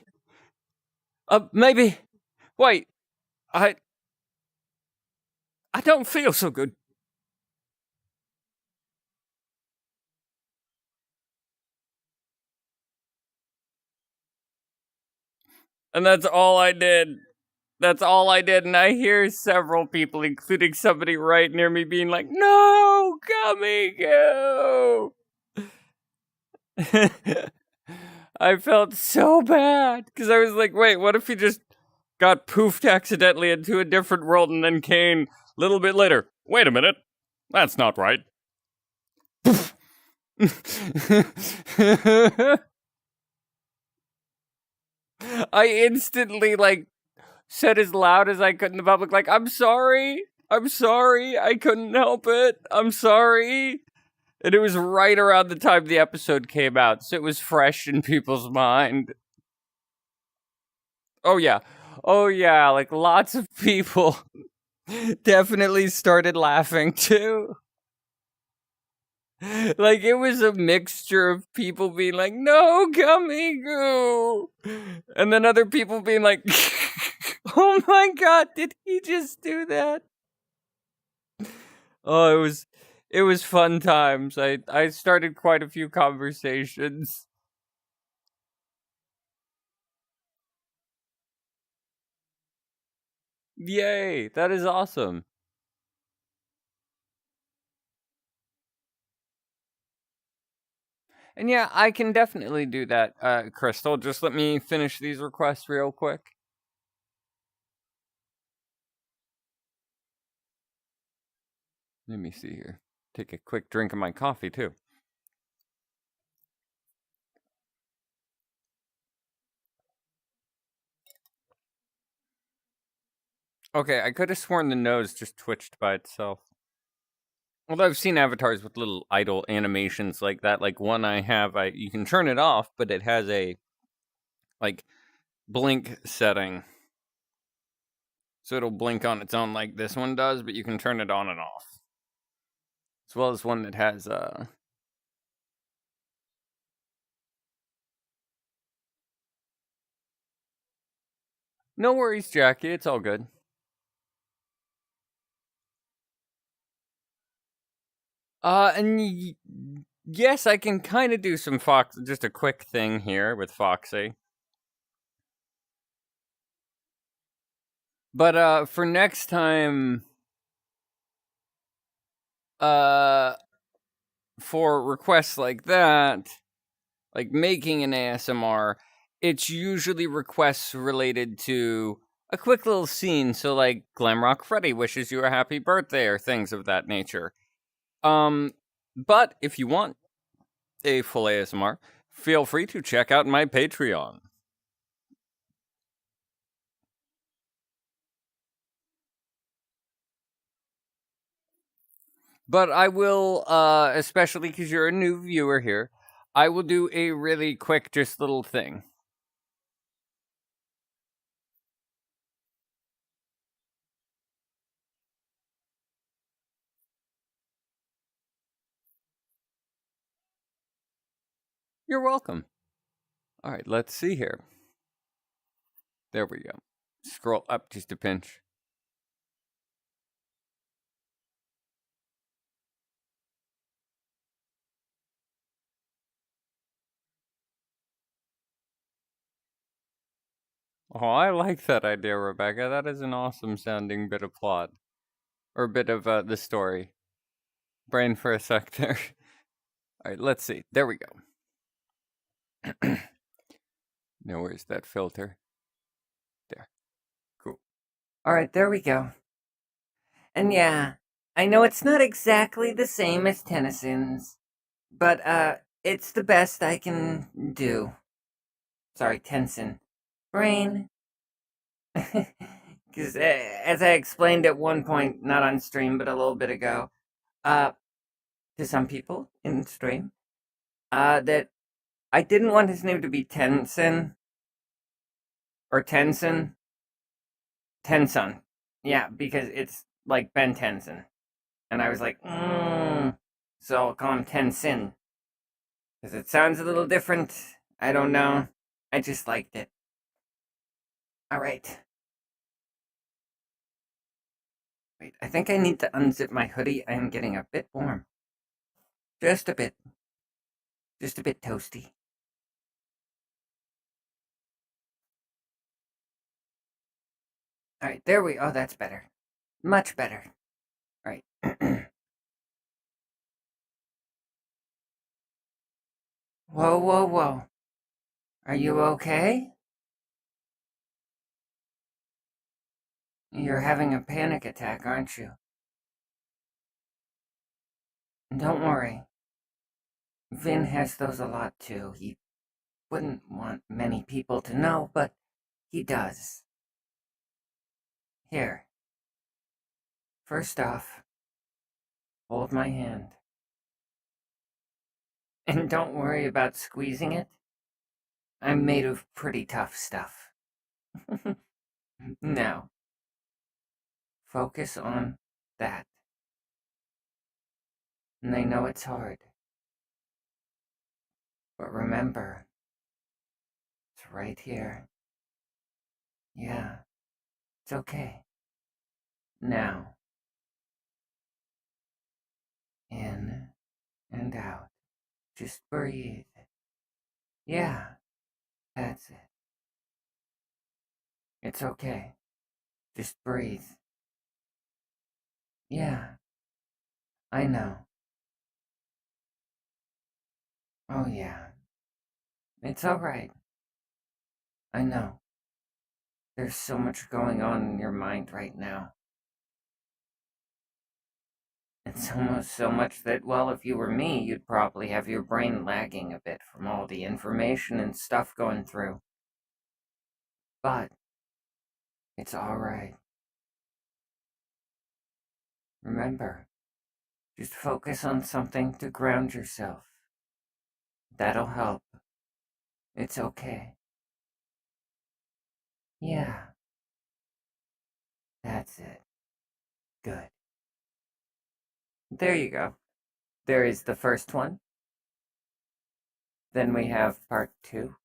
Maybe. Wait, I. I don't feel so good. And that's all I did. That's all I did. And I hear several people, including somebody right near me, being like, "No, Gummy Goo!" I felt so bad because I was like, wait, what if he just got poofed accidentally into a different world and then Kane, a little bit later, wait a minute, that's not right. I instantly, like, said as loud as I could in the public, like, I'm sorry, I couldn't help it, I'm sorry. And it was right around the time the episode came out, so it was fresh in people's mind. Oh yeah. Oh yeah, like lots of people definitely started laughing too. Like it was a mixture of people being like, "No, Gummy Goo," and then other people being like, "Oh my god, did he just do that?" Oh, it was fun times. I started quite a few conversations. Yay, that is awesome. And yeah, I can definitely do that, Crystal. Just let me finish these requests real quick. Let me see here. Take a quick drink of my coffee, too. Okay, I could have sworn the nose just twitched by itself. Although I've seen avatars with little idle animations like that. Like one I have, you can turn it off, but it has a, like, blink setting. So it'll blink on its own like this one does, but you can turn it on and off. As well as one that has, No worries, Jackie. It's all good. Yes, I can kind of do some Fox. Just a quick thing here with Foxy. But for next time, uh, for requests like that, like making an ASMR, it's usually requests related to a quick little scene. So like Glamrock Freddy wishes you a happy birthday or things of that nature. But if you want a full ASMR, feel free to check out my Patreon. But I will, especially because you're a new viewer here, I will do a really quick, just little thing. You're welcome. All right, let's see here. There we go. Scroll up just a pinch. Oh, I like that idea, Rebecca. That is an awesome sounding bit of plot. Or bit of the story. Brain for a sec there. Alright, let's see. There we go. Now, where's that filter? There. Cool. Alright, there we go. And yeah, I know it's not exactly the same as Tennyson's, but it's the best I can do. Sorry, Tennyson. Brain. Because as I explained at one point, not on stream, but a little bit ago, to some people in stream, that I didn't want his name to be Tenson or Tenson. Tenson. Yeah, because it's like Ben Tenson. And I was like, so I'll call him Tensin. Because it sounds a little different. I don't know. I just liked it. Alright. Wait, I think I need to unzip my hoodie. I am getting a bit warm. Just a bit. Just a bit toasty. Alright, there we oh, that's better. Much better. Alright. Whoa, whoa, whoa. Are you okay? You're having a panic attack, aren't you? Don't worry. Vin has those a lot too. He wouldn't want many people to know, but he does. Here. First off, hold my hand. And don't worry about squeezing it. I'm made of pretty tough stuff. Now, focus on that. And I know it's hard. But remember, it's right here. Yeah, it's okay. Now, in and out. Just breathe. Yeah, that's it. It's okay. Just breathe. Yeah, I know. Oh, yeah. It's alright. I know. There's so much going on in your mind right now. It's almost so much that, well, if you were me, you'd probably have your brain lagging a bit from all the information and stuff going through. But, it's alright. Remember, just focus on something to ground yourself. That'll help. It's okay. Yeah, that's it. Good. There you go. There is the first one. Then we have part 2.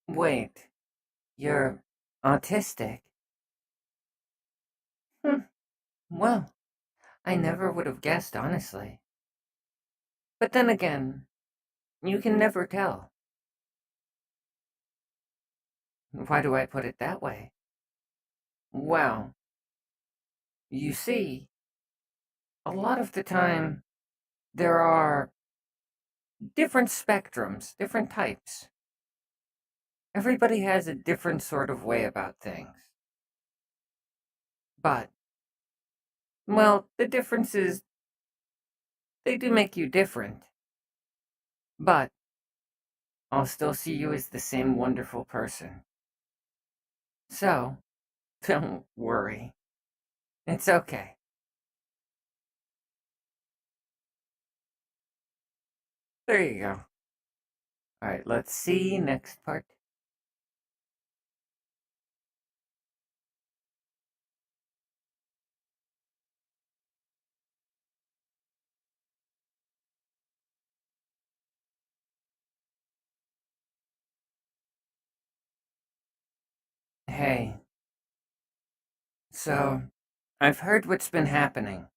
Wait, you're autistic? Hmm. Well, I never would have guessed, honestly. But then again, you can never tell. Why do I put it that way? Well, you see, a lot of the time, there are different spectrums, different types. Everybody has a different sort of way about things. But, well, the difference is they do make you different. But I'll still see you as the same wonderful person. So, don't worry. It's okay. There you go. Alright, let's see next part. Hey. So, I've heard what's been happening.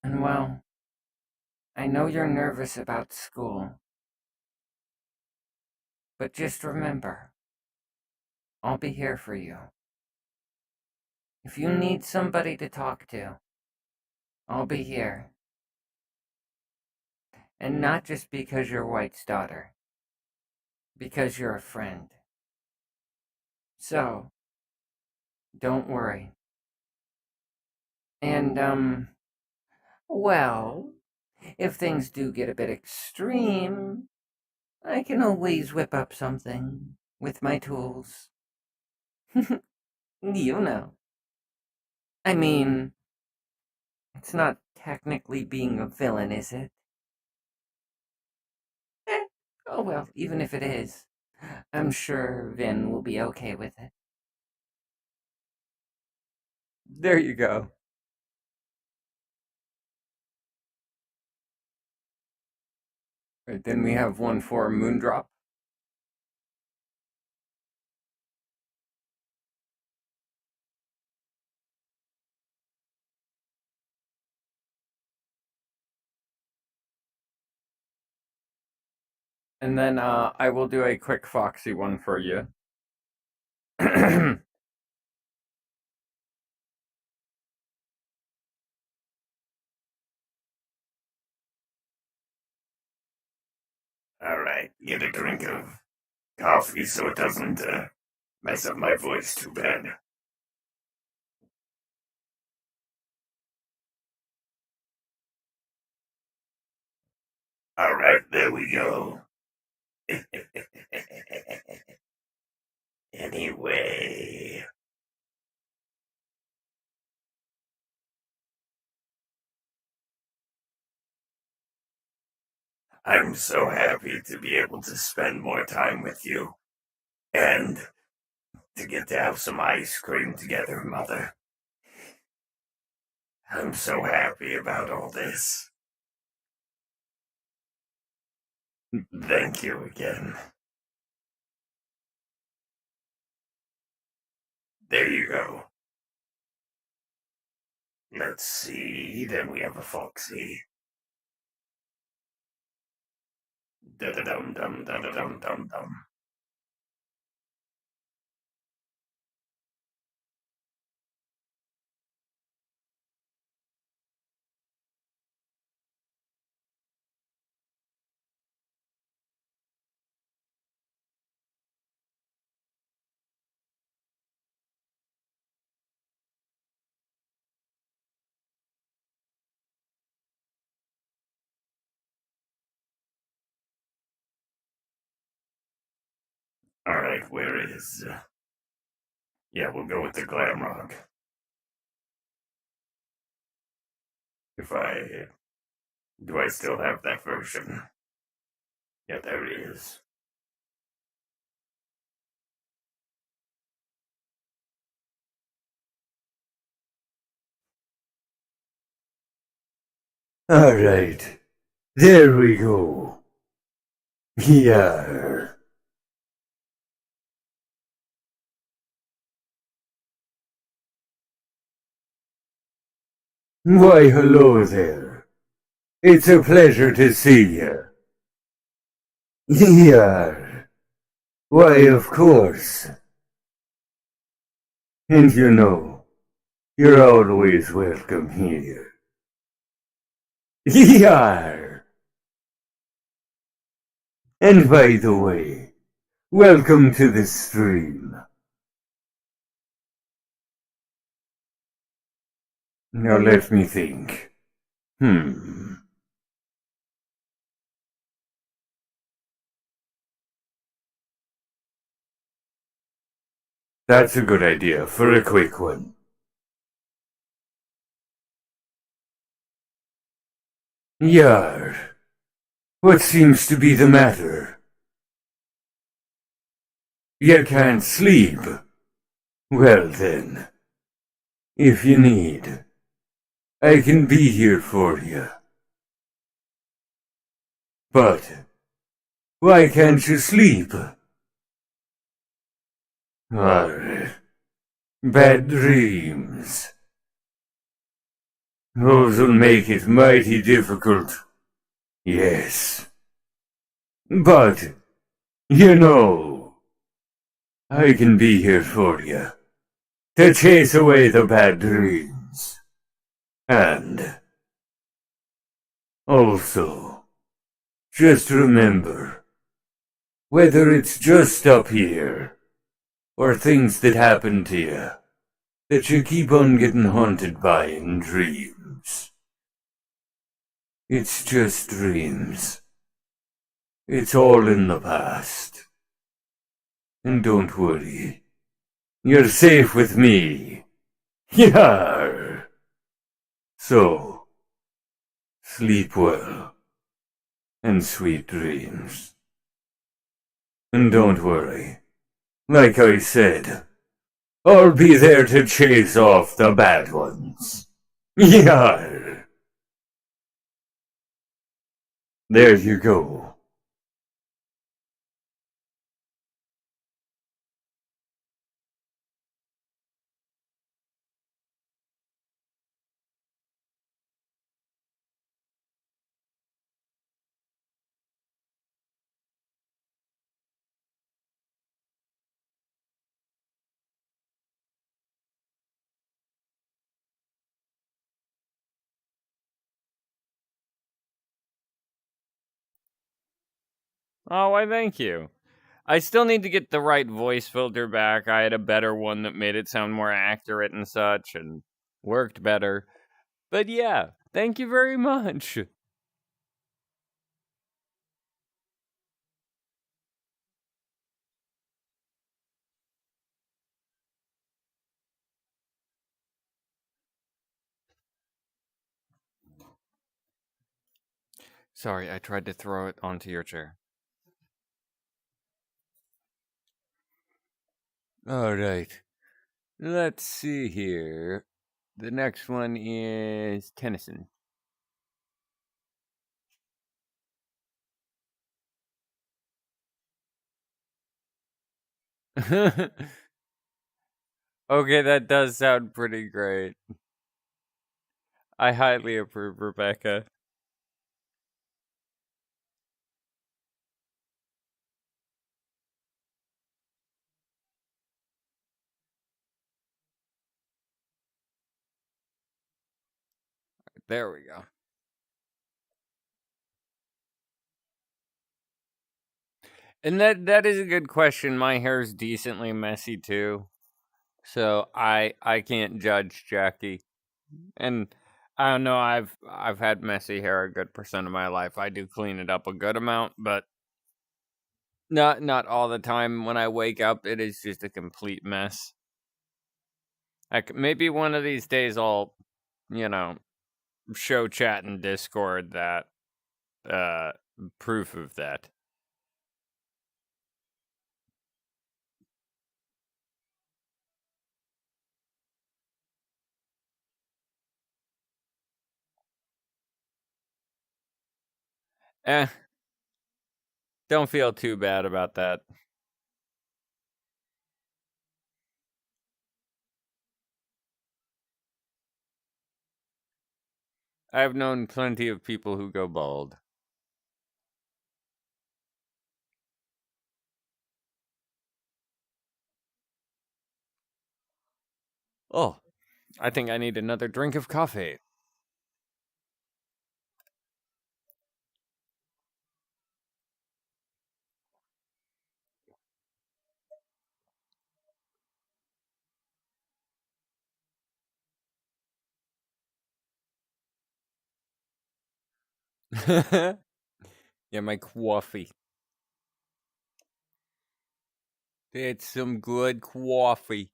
And well, I know you're nervous about school. But just remember, I'll be here for you. If you need somebody to talk to, I'll be here. And not just because you're White's daughter. Because you're a friend. So, don't worry. And, well, if things do get a bit extreme, I can always whip up something with my tools. You know. I mean, it's not technically being a villain, is it? Eh, oh well, even if it is, I'm sure Vin will be okay with it. There you go. Right, then we have one for Moondrop. And then I will do a quick Foxy one for you. Alright, get a drink of coffee so it doesn't mess up my voice too bad. Alright, there we go. Anyway. I'm so happy to be able to spend more time with you. And to get to have some ice cream together, Mother. I'm so happy about all this. Thank you again. There you go. Let's see, then we have a Foxy. Da-da-dum-dum, da-da-dum-dum-dum. Alright, where is... yeah, we'll go with the Glamrock. Do I still have that version? Yeah, there it is. Alright, there we go. Yeah. Why, hello there. It's a pleasure to see you. Yeah. Why, of course. And you know, you're always welcome here. Yeah. And by the way, welcome to the stream. Now let me think. That's a good idea for a quick one. Yar. What seems to be the matter? You can't sleep. Well then, if you need, I can be here for you. But, why can't you sleep? Bad dreams. Those'll make it mighty difficult. Yes. But, you know, I can be here for you. To chase away the bad dreams. And, also, just remember, whether it's just up here, or things that happen to you, that you keep on getting haunted by in dreams. It's just dreams. It's all in the past. And don't worry. You're safe with me. Yar! So, sleep well. And sweet dreams. And don't worry. Like I said, I'll be there to chase off the bad ones. Yar! There you go. Oh, why thank you. I still need to get the right voice filter back. I had a better one that made it sound more accurate and such and worked better. But yeah, thank you very much. Sorry, I tried to throw it onto your chair. All right. Let's see here. The next one is Tennyson. Okay, that does sound pretty great. I highly approve, Rebecca. There we go. And that is a good question. My hair's decently messy too. So I can't judge Jackie. And I don't know, I've had messy hair a good percent of my life. I do clean it up a good amount, but not all the time. When I wake up, it is just a complete mess. Like maybe one of these days I'll, you know, show chat in Discord that uh proof of that. Eh, don't feel too bad about that. I've known plenty of people who go bald. Oh, I think I need another drink of coffee. Yeah, my coffee. It's some good coffee.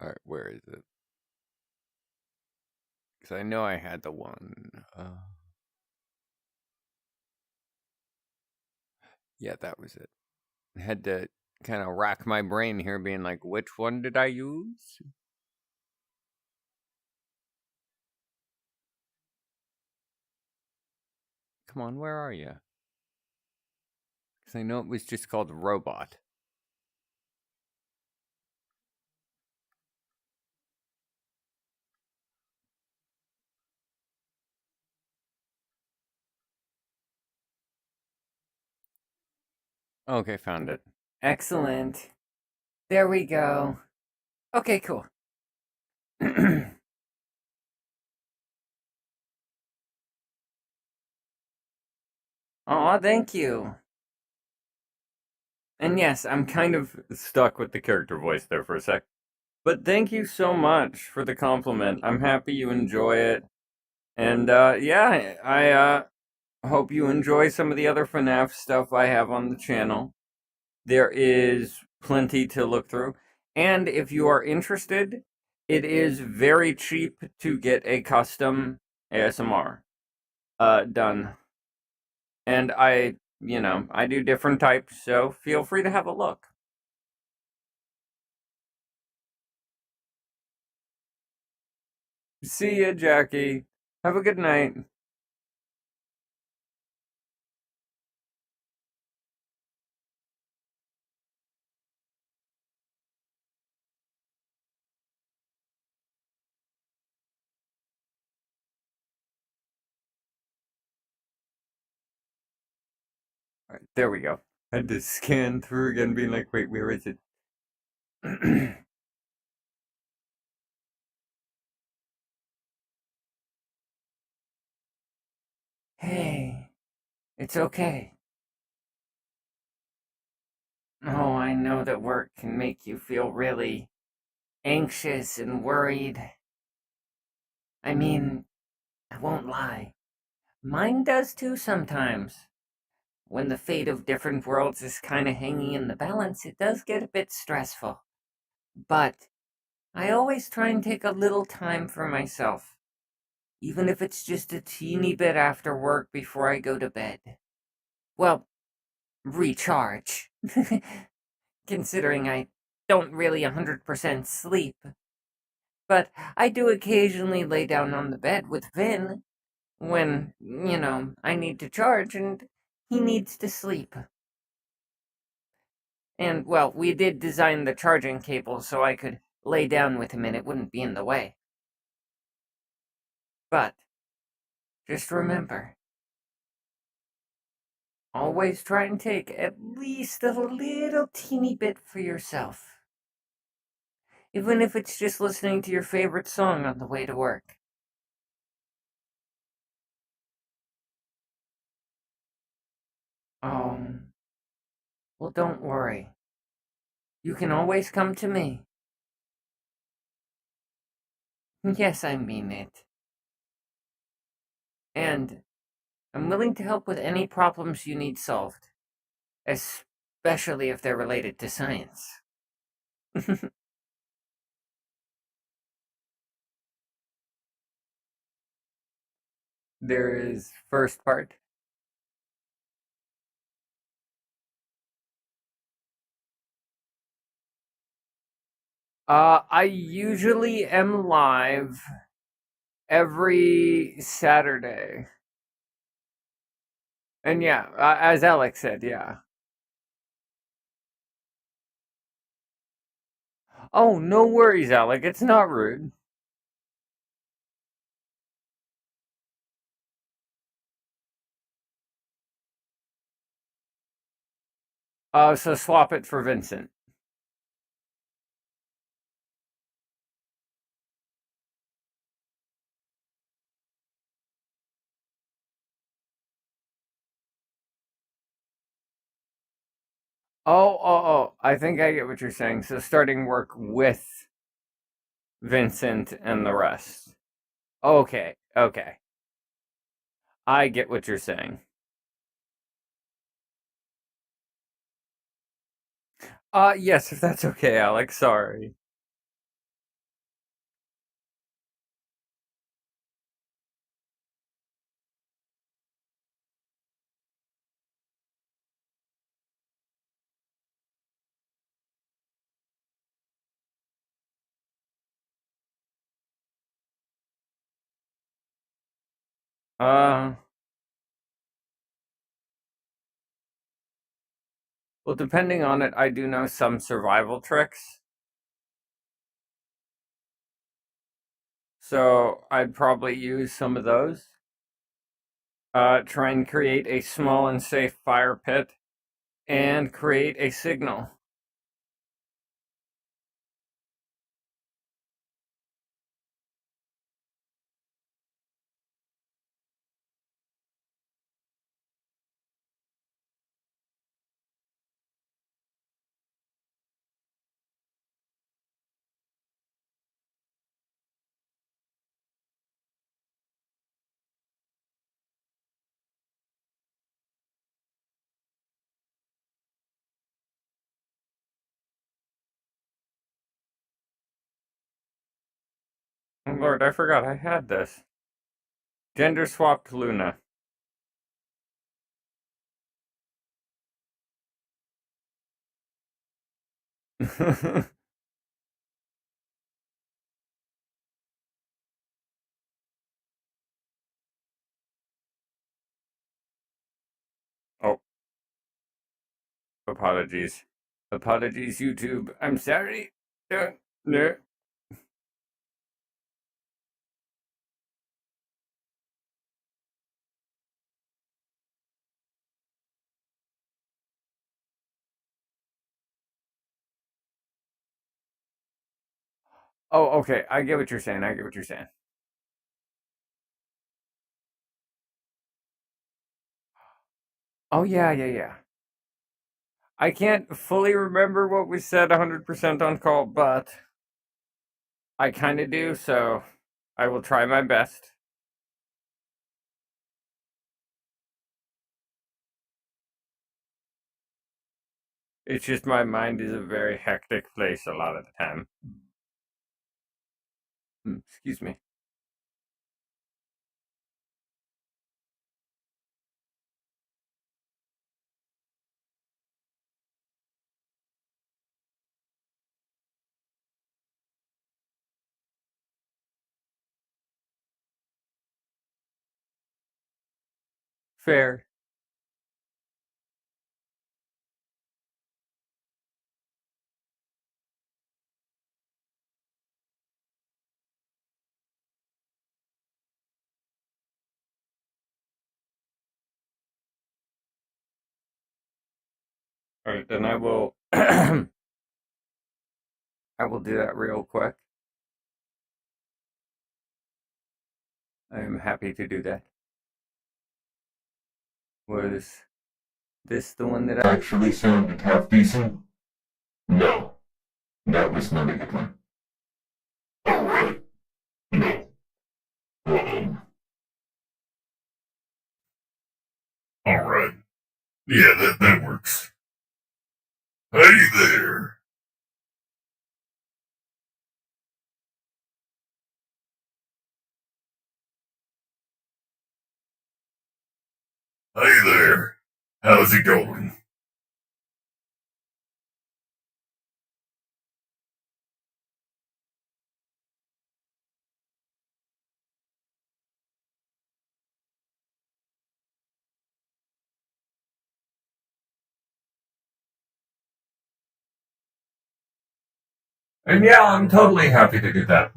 All right, where is it? Because I know I had the one. Yeah, that was it. I had to kind of rack my brain here, being like, which one did I use? Come on, where are you? Because I know it was just called Robot. Okay, found it. Excellent. There we go. Okay, cool. Aw, thank you. And yes, I'm kind of Stuck with the character voice there for a sec. But thank you so much for the compliment. I'm happy you enjoy it. And yeah, I hope you enjoy some of the other FNAF stuff I have on the channel. There is plenty to look through. And if you are interested, it is very cheap to get a custom ASMR done. And I do different types, so feel free to have a look. See ya, Jackie. Have a good night. All right, there we go. I had to scan through again, being like, wait, where is it? Hey, it's okay. Oh, I know that work can make you feel really anxious and worried. I mean, I won't lie. Mine does too sometimes. When the fate of different worlds is kind of hanging in the balance, it does get a bit stressful. But I always try and take a little time for myself, even if it's just a teeny bit after work before I go to bed. Well, recharge. Considering I don't really 100% sleep. But I do occasionally lay down on the bed with Vin when, I need to charge and he needs to sleep. And, well, we did design the charging cable so I could lay down with him and it wouldn't be in the way. But, just remember, always try and take at least a little teeny bit for yourself. Even if it's just listening to your favorite song on the way to work. Well, don't worry. You can always come to me. Yes, I mean it. And I'm willing to help with any problems you need solved, especially if they're related to science. There is first part. I usually am live every Saturday. And yeah, as Alex said, yeah. Oh, no worries, Alec. It's not rude. So swap it for Vincent. Oh, I think I get what you're saying. So starting work with Vincent and the rest. Okay. I get what you're saying. Yes, if that's okay, Alex. Sorry. Uh, well, depending on it, I do know some survival tricks. So I'd probably use some of those. Try and create a small and safe fire pit and create a signal. Oh, Lord, I forgot I had this. Gender swapped Luna. Oh, apologies. Apologies, YouTube. I'm sorry. No. Oh, okay. I get what you're saying. Oh, yeah. I can't fully remember what we said 100% on call, but I kind of do, so I will try my best. It's just my mind is a very hectic place a lot of the time. Excuse me. Fair. All right, then I will. I will do that real quick. I am happy to do that. Was this the one that I Actually sounded half decent? No, that was not a good one. Alright. No. Alright. Yeah, that works. Hey there. Hey there. How's it going? And yeah, I'm totally happy to do that.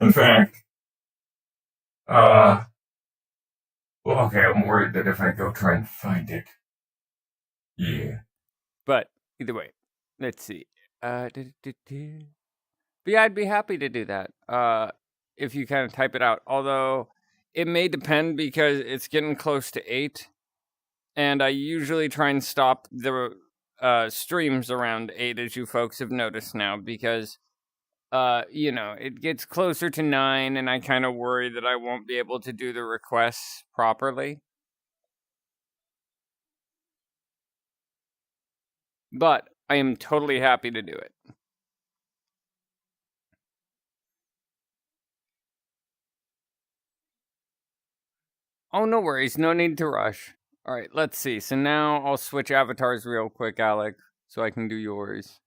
In fact, well, okay, I'm worried that if I go try and find it. Yeah. But either way, let's see. But yeah, I'd be happy to do that. If you kind of type it out. Although it may depend because it's getting close to 8, and I usually try and stop the streams around 8, as you folks have noticed now, because it gets closer to 9, and I kind of worry that I won't be able to do the requests properly. But I am totally happy to do it. Oh, no worries. No need to rush. All right, let's see. So now I'll switch avatars real quick, Alec, so I can do yours.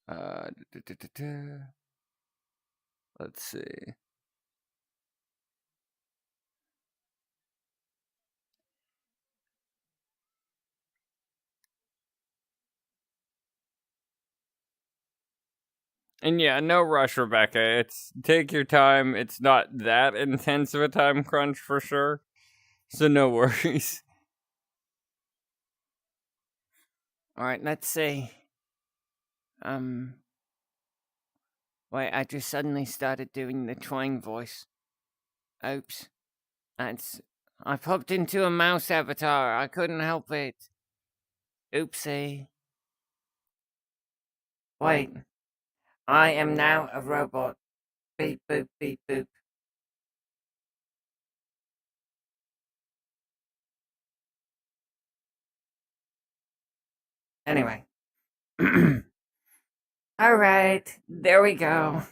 Uh, Let's see. And yeah, no rush, Rebecca. It's take your time. It's not that intense of a time crunch for sure. So no worries. All right, let's see. Wait, I just suddenly started doing the twang voice. Oops. I popped into a mouse avatar. I couldn't help it. Oopsie. Wait. I am now a robot. Beep boop beep boop. Anyway. All right, there we go.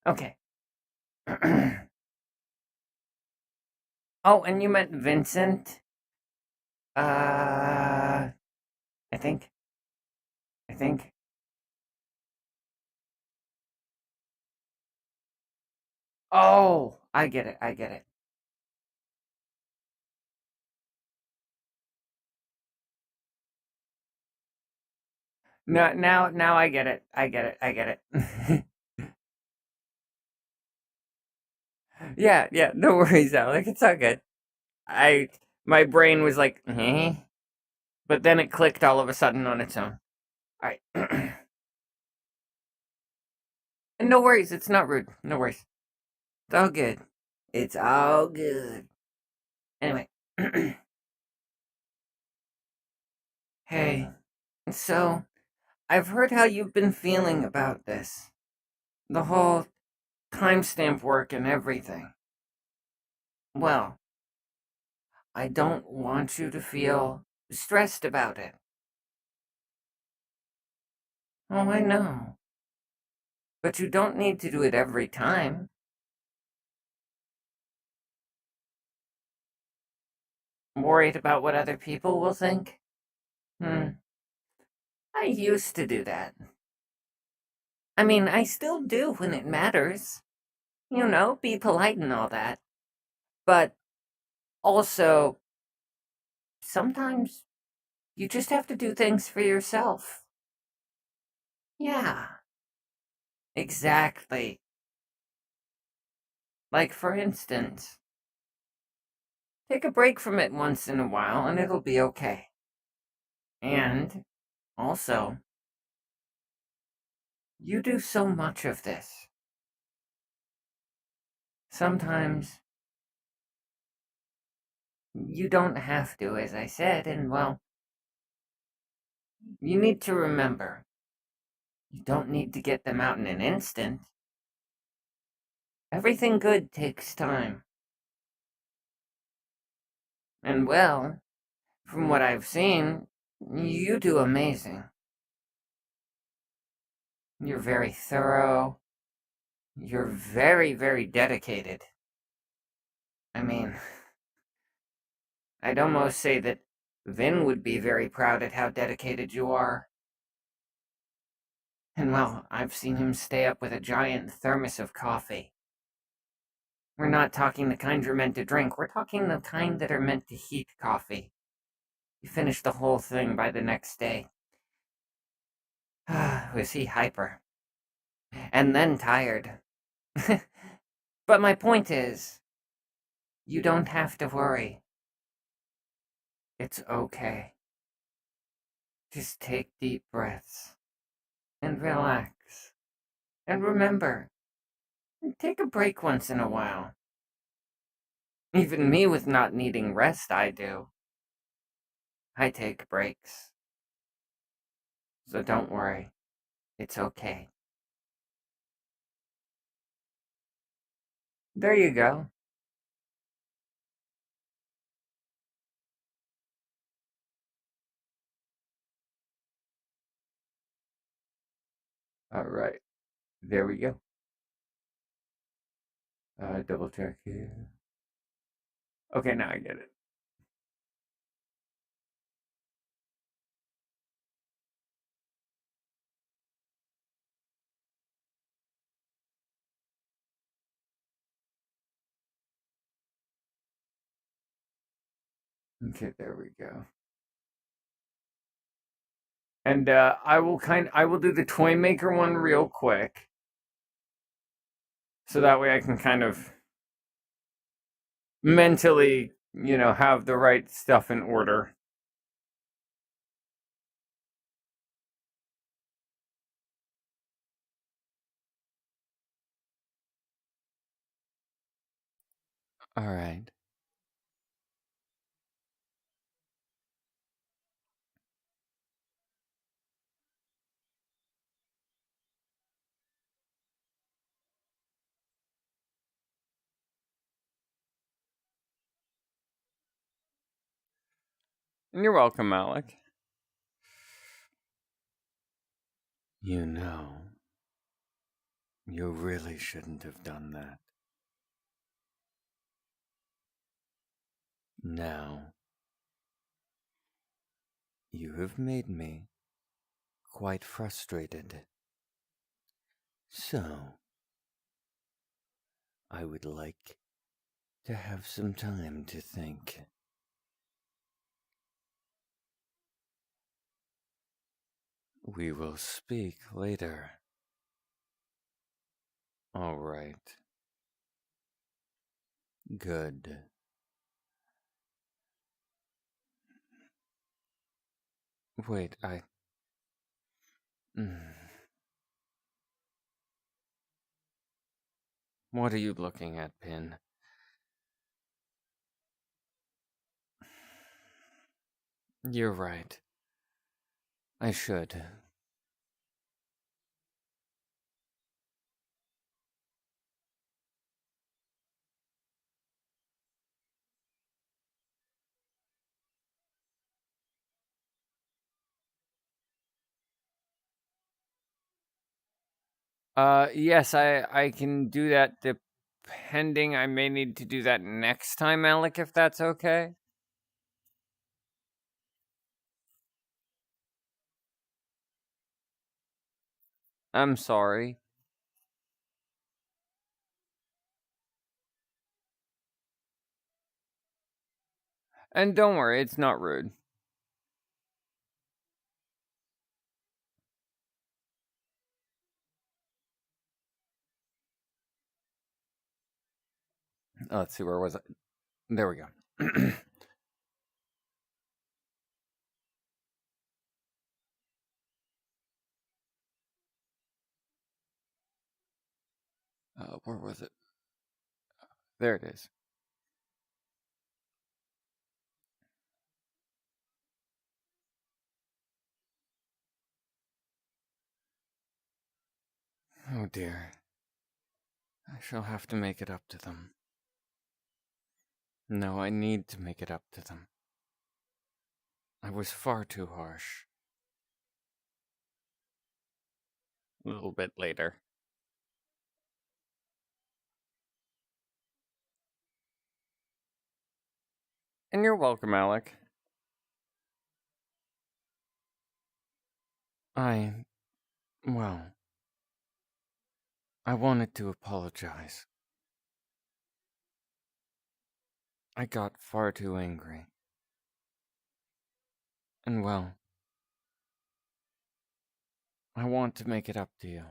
Okay. Oh, and you met Vincent? I think. Oh, I get it. No, now I get it. I get it. Yeah, no worries, Alec. It's all good. My brain was like, but then it clicked all of a sudden on its own. All right. And no worries, it's not rude. No worries. It's all good. It's all good. Anyway. Hey, so I've heard how you've been feeling about this. The whole timestamp work and everything. Well, I don't want you to feel stressed about it. Oh, I know. But you don't need to do it every time. Worried about what other people will think? I used to do that. I mean, I still do when it matters. You know, be polite and all that. But also, sometimes you just have to do things for yourself. Yeah, exactly. Like, for instance, take a break from it once in a while and it'll be okay. And also, you do so much of this. Sometimes you don't have to, as I said, and well, you need to remember, you don't need to get them out in an instant. Everything good takes time. And well, from what I've seen, you do amazing. You're very thorough. You're very, very dedicated. I mean, I'd almost say that Vin would be very proud at how dedicated you are. And well, I've seen him stay up with a giant thermos of coffee. We're not talking the kind you're meant to drink, we're talking the kind that are meant to heat coffee. You finish the whole thing by the next day. Was he hyper? And then tired. But my point is, you don't have to worry. It's okay. Just take deep breaths and relax. And remember, take a break once in a while. Even me with not needing rest, I do. I take breaks. So don't worry. It's okay. There you go. All right. There we go. Double check here. Okay, now I get it. Okay, there we go. And I will do the toy maker one real quick. So that way I can kind of mentally, have the right stuff in order. All right. You're welcome, Alec. You really shouldn't have done that. Now, you have made me quite frustrated. So, I would like to have some time to think. We will speak later. All right. Good. Wait, What are you looking at, Pin? You're right. I should. Yes, I can do that depending. I may need to do that next time, Alec, if that's okay. I'm sorry. And don't worry, it's not rude. Let's see, where was it? There we go. Where was it? There it is. Oh dear. I shall have to make it up to them. No, I need to make it up to them. I was far too harsh. A little bit later. And you're welcome, Alec. Well, I wanted to apologize. I got far too angry. And well, I want to make it up to you.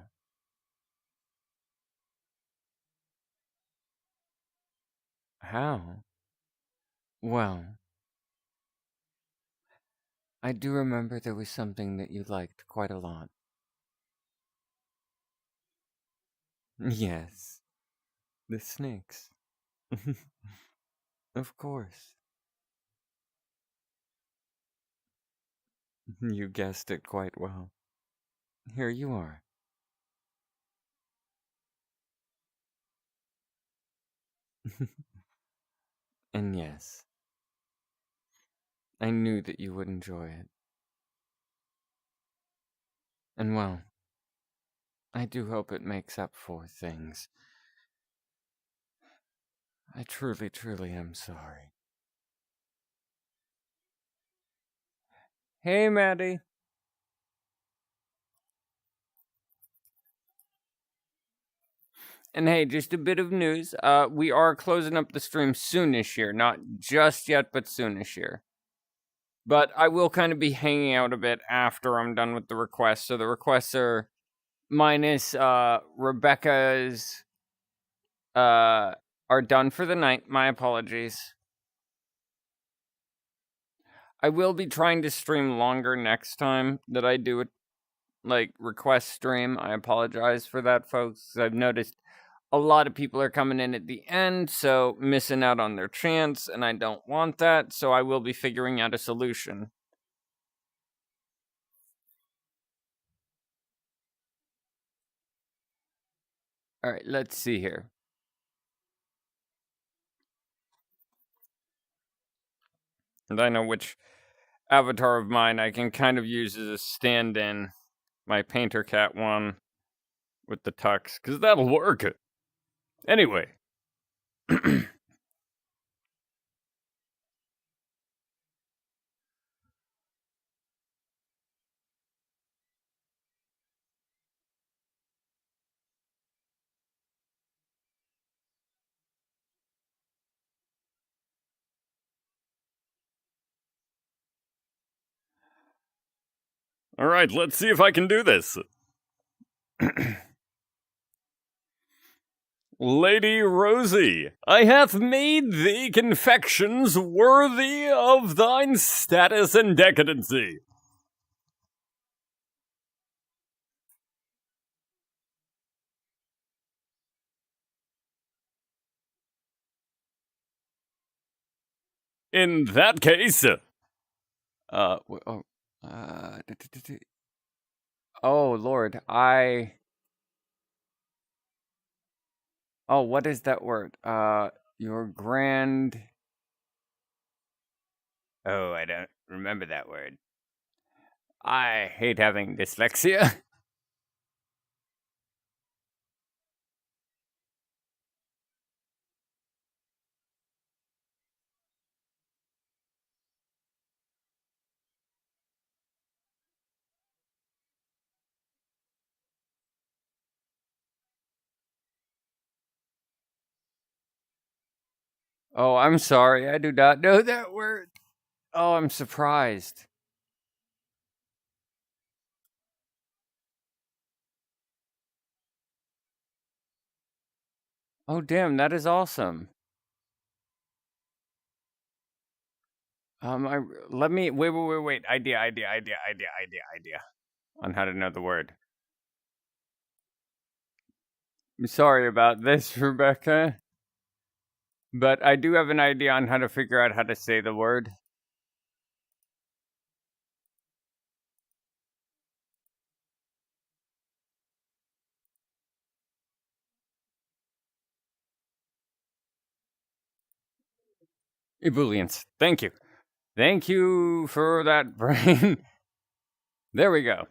How? Well, I do remember there was something that you liked quite a lot. Yes, the snakes. Of course. You guessed it quite well. Here you are. And yes, I knew that you would enjoy it. And well, I do hope it makes up for things. I truly, truly am sorry. Hey, Maddie. And hey, just a bit of news. We are closing up the stream soonish here. Not just yet, but soonish here. But I will kind of be hanging out a bit after I'm done with the requests. So the requests are minus Rebecca's are done for the night. My apologies. I will be trying to stream longer next time that I do it, like request stream. I apologize for that, folks. I've noticed a lot of people are coming in at the end, so missing out on their chance, and I don't want that, so I will be figuring out a solution. Alright, let's see here. And I know which avatar of mine I can kind of use as a stand-in. My painter cat one with the tux, because that'll work. Anyway. Alright, let's see if I can do this. Lady Rosie, I hath made thee confections worthy of thine status and decadency. In that case, Oh, oh Lord, oh, what is that word? Your grand. Oh, I don't remember that word. I hate having dyslexia. Oh, I'm sorry. I do not know that word. Oh, I'm surprised. Oh, damn, that is awesome. I let me wait. Idea. On how to know the word. I'm sorry about this, Rebecca. But I do have an idea on how to figure out how to say the word. Ebullience. Thank you. Thank you for that brain. There we go.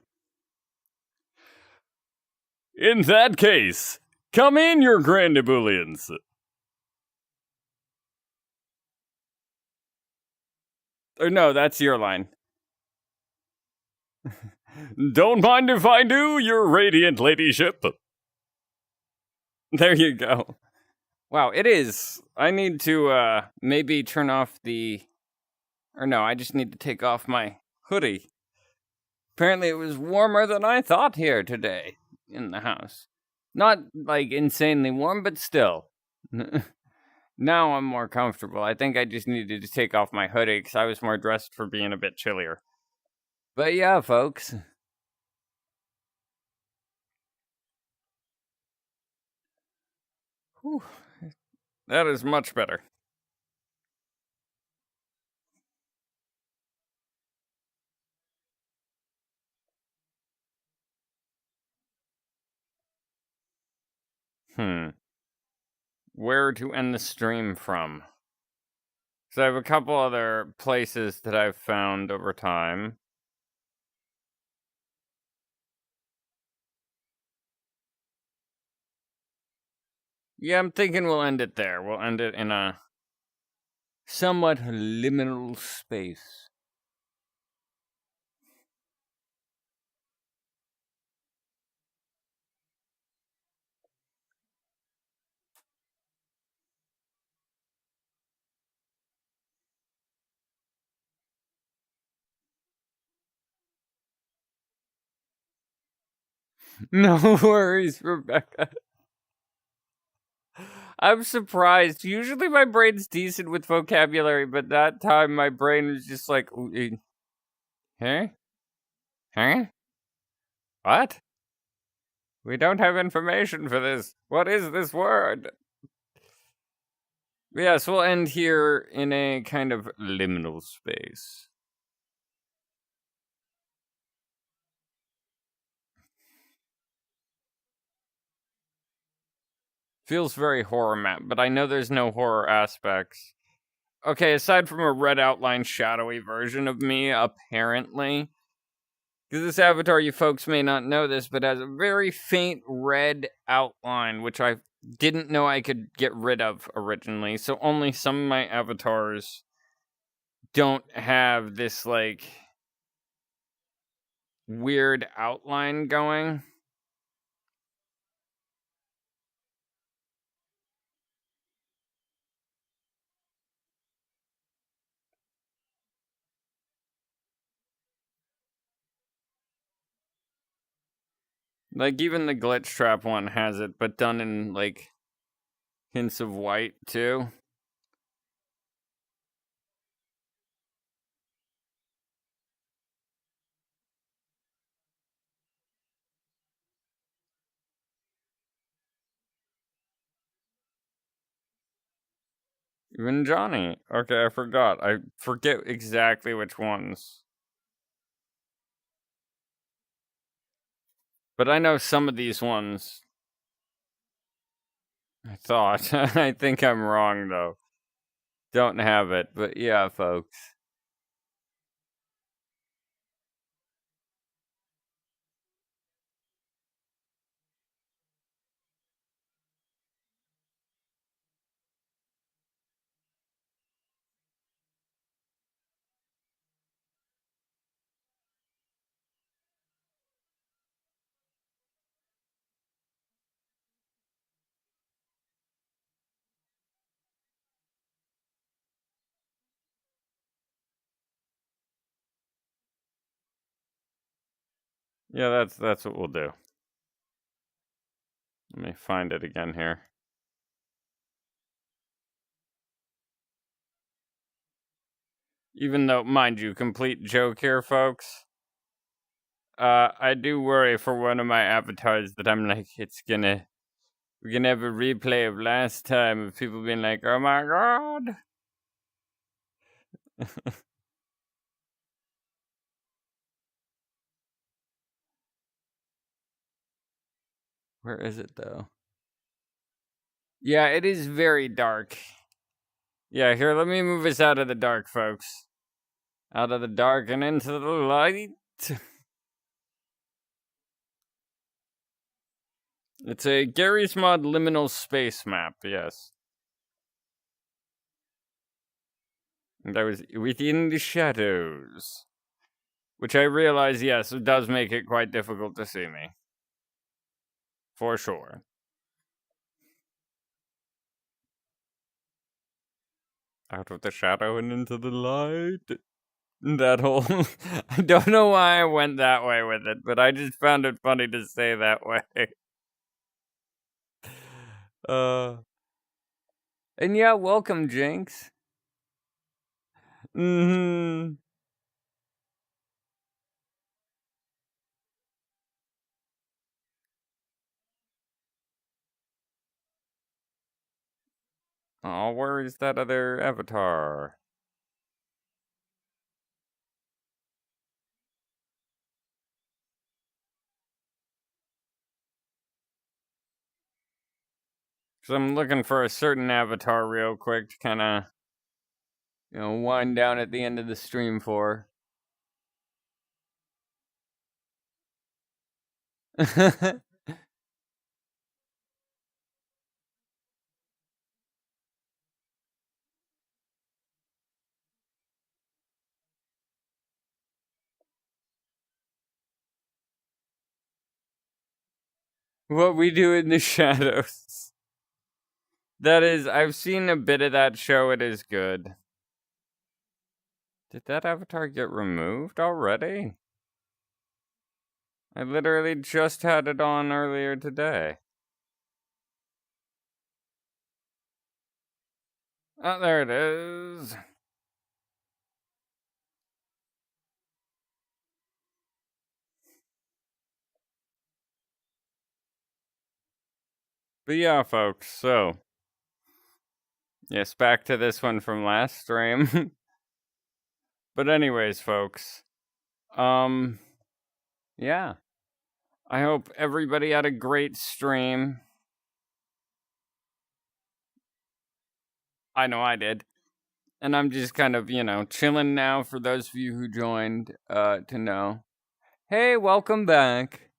In that case, come in, your grand ebullience. Or no, that's your line. Don't mind if I do, your radiant ladyship. There you go. Wow, it is. I need to maybe turn off the. Or no, I just need to take off my hoodie. Apparently it was warmer than I thought here today in the house. Not like insanely warm, but still. Now I'm more comfortable. I think I just needed to take off my hoodie because I was more dressed for being a bit chillier. But yeah, folks. Whew. That is much better. Where to end the stream from? So I have a couple other places that I've found over time. Yeah, I'm thinking we'll end it there. We'll end it in a somewhat liminal space. No worries, Rebecca. I'm surprised. Usually my brain's decent with vocabulary, but that time my brain was just like, huh? Huh? What? We don't have information for this. What is this word? Yes, we'll end here in a kind of liminal space. Feels very horror map, but I know there's no horror aspects. Okay, aside from a red outline shadowy version of me, apparently. Because this avatar, you folks may not know this, but has a very faint red outline, which I didn't know I could get rid of originally. So only some of my avatars don't have this, like, weird outline going. Like, even the Glitch Trap one has it, but done in, like, hints of white, too. Even Johnny. Okay, I forgot. I forget exactly which ones. But I know some of these ones. I thought. I think I'm wrong, though. Don't have it. But yeah, folks. Yeah, that's what we'll do. Let me find it again here. Even though, mind you, complete joke here, folks. I do worry for one of my avatars that I'm like, we're gonna have a replay of last time of people being like, oh my god. Where is it though? Yeah, it is very dark. Yeah, here, let me move us out of the dark, folks. Out of the dark and into the light. It's a Garry's Mod liminal space map, yes. And I was within the shadows. Which I realize, yes, it does make it quite difficult to see me. For sure. Out of the shadow and into the light. That whole... I don't know why I went that way with it, but I just found it funny to say that way. And yeah, welcome, Jinx. Mm-hmm. Oh, where is that other avatar? Because I'm looking for a certain avatar real quick to kind of, wind down at the end of the stream for. What we do in the shadows. That is, I've seen a bit of that show. It is good. Did that avatar get removed already? I literally just had it on earlier today. Oh, there it is. But yeah, folks, so. Yes, back to this one from last stream. But anyways, folks. Yeah. I hope everybody had a great stream. I know I did. And I'm just kind of, chilling now for those of you who joined to know. Hey, welcome back.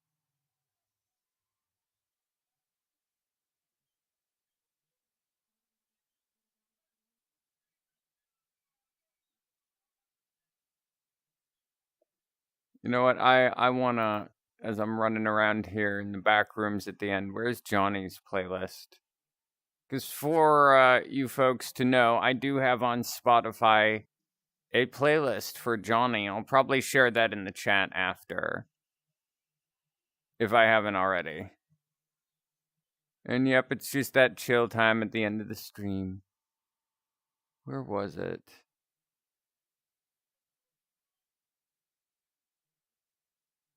You know what? I want to, as I'm running around here in the back rooms at the end, where's Johnny's playlist? Because for you folks to know, I do have on Spotify a playlist for Johnny. I'll probably share that in the chat after, if I haven't already. And yep, it's just that chill time at the end of the stream. Where was it?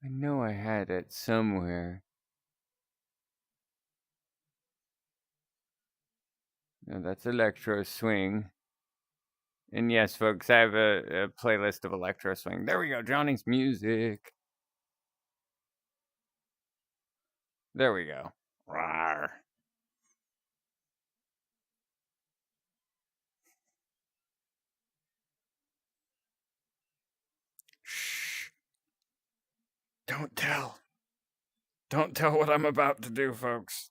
I know I had it somewhere. No, that's Electro Swing. And yes, folks, I have a playlist of Electro Swing. There we go, Johnny's music. There we go. Rawr. Shh. Don't tell. Don't tell what I'm about to do, folks.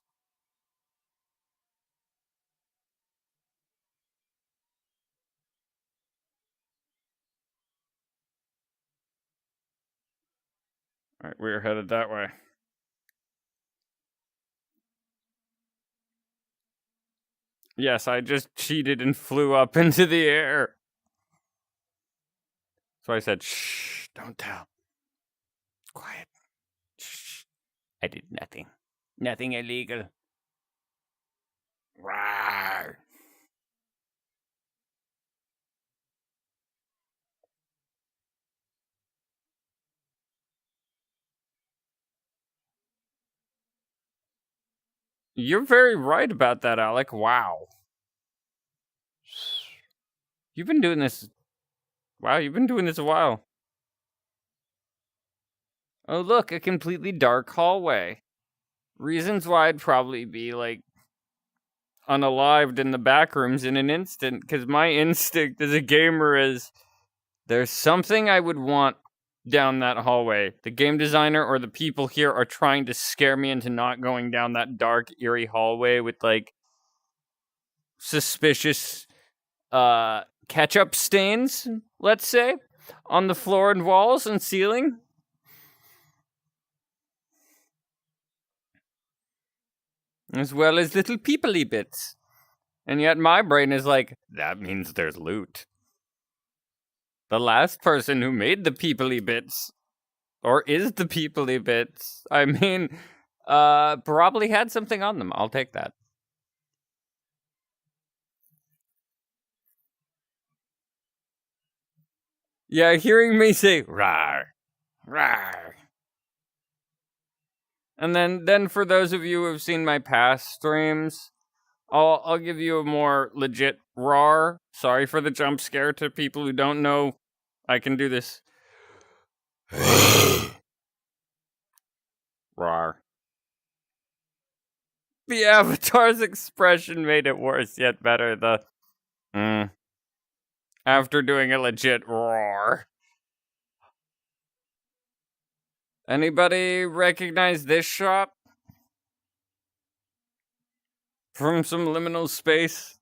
All right, we're headed that way. Yes, I just cheated and flew up into the air. So I said, shh, don't tell. Quiet. Shh. I did nothing. Nothing illegal. Rawr. You're very right about that, Alec. Wow. You've been doing this. Wow, you've been doing this a while. Oh, look, a completely dark hallway. Reasons why I'd probably be, like, unalived in the back rooms in an instant, because my instinct as a gamer is there's something I would want down that hallway. The game designer or the people here are trying to scare me into not going down that dark, eerie hallway with, like, suspicious, ketchup stains, let's say, on the floor and walls and ceiling. As well as little peoply bits. And yet my brain is like, that means there's loot. The last person who made the peoply bits, or is the peoply bits, I mean, probably had something on them. I'll take that. Yeah, hearing me say, rawr, rawr. And then for those of you who have seen my past streams, I'll give you a more legit roar. Sorry for the jump scare to people who don't know. I can do this. Roar. The avatar's expression made it worse, yet better. After doing a legit roar. Anybody recognize this shot? From some liminal space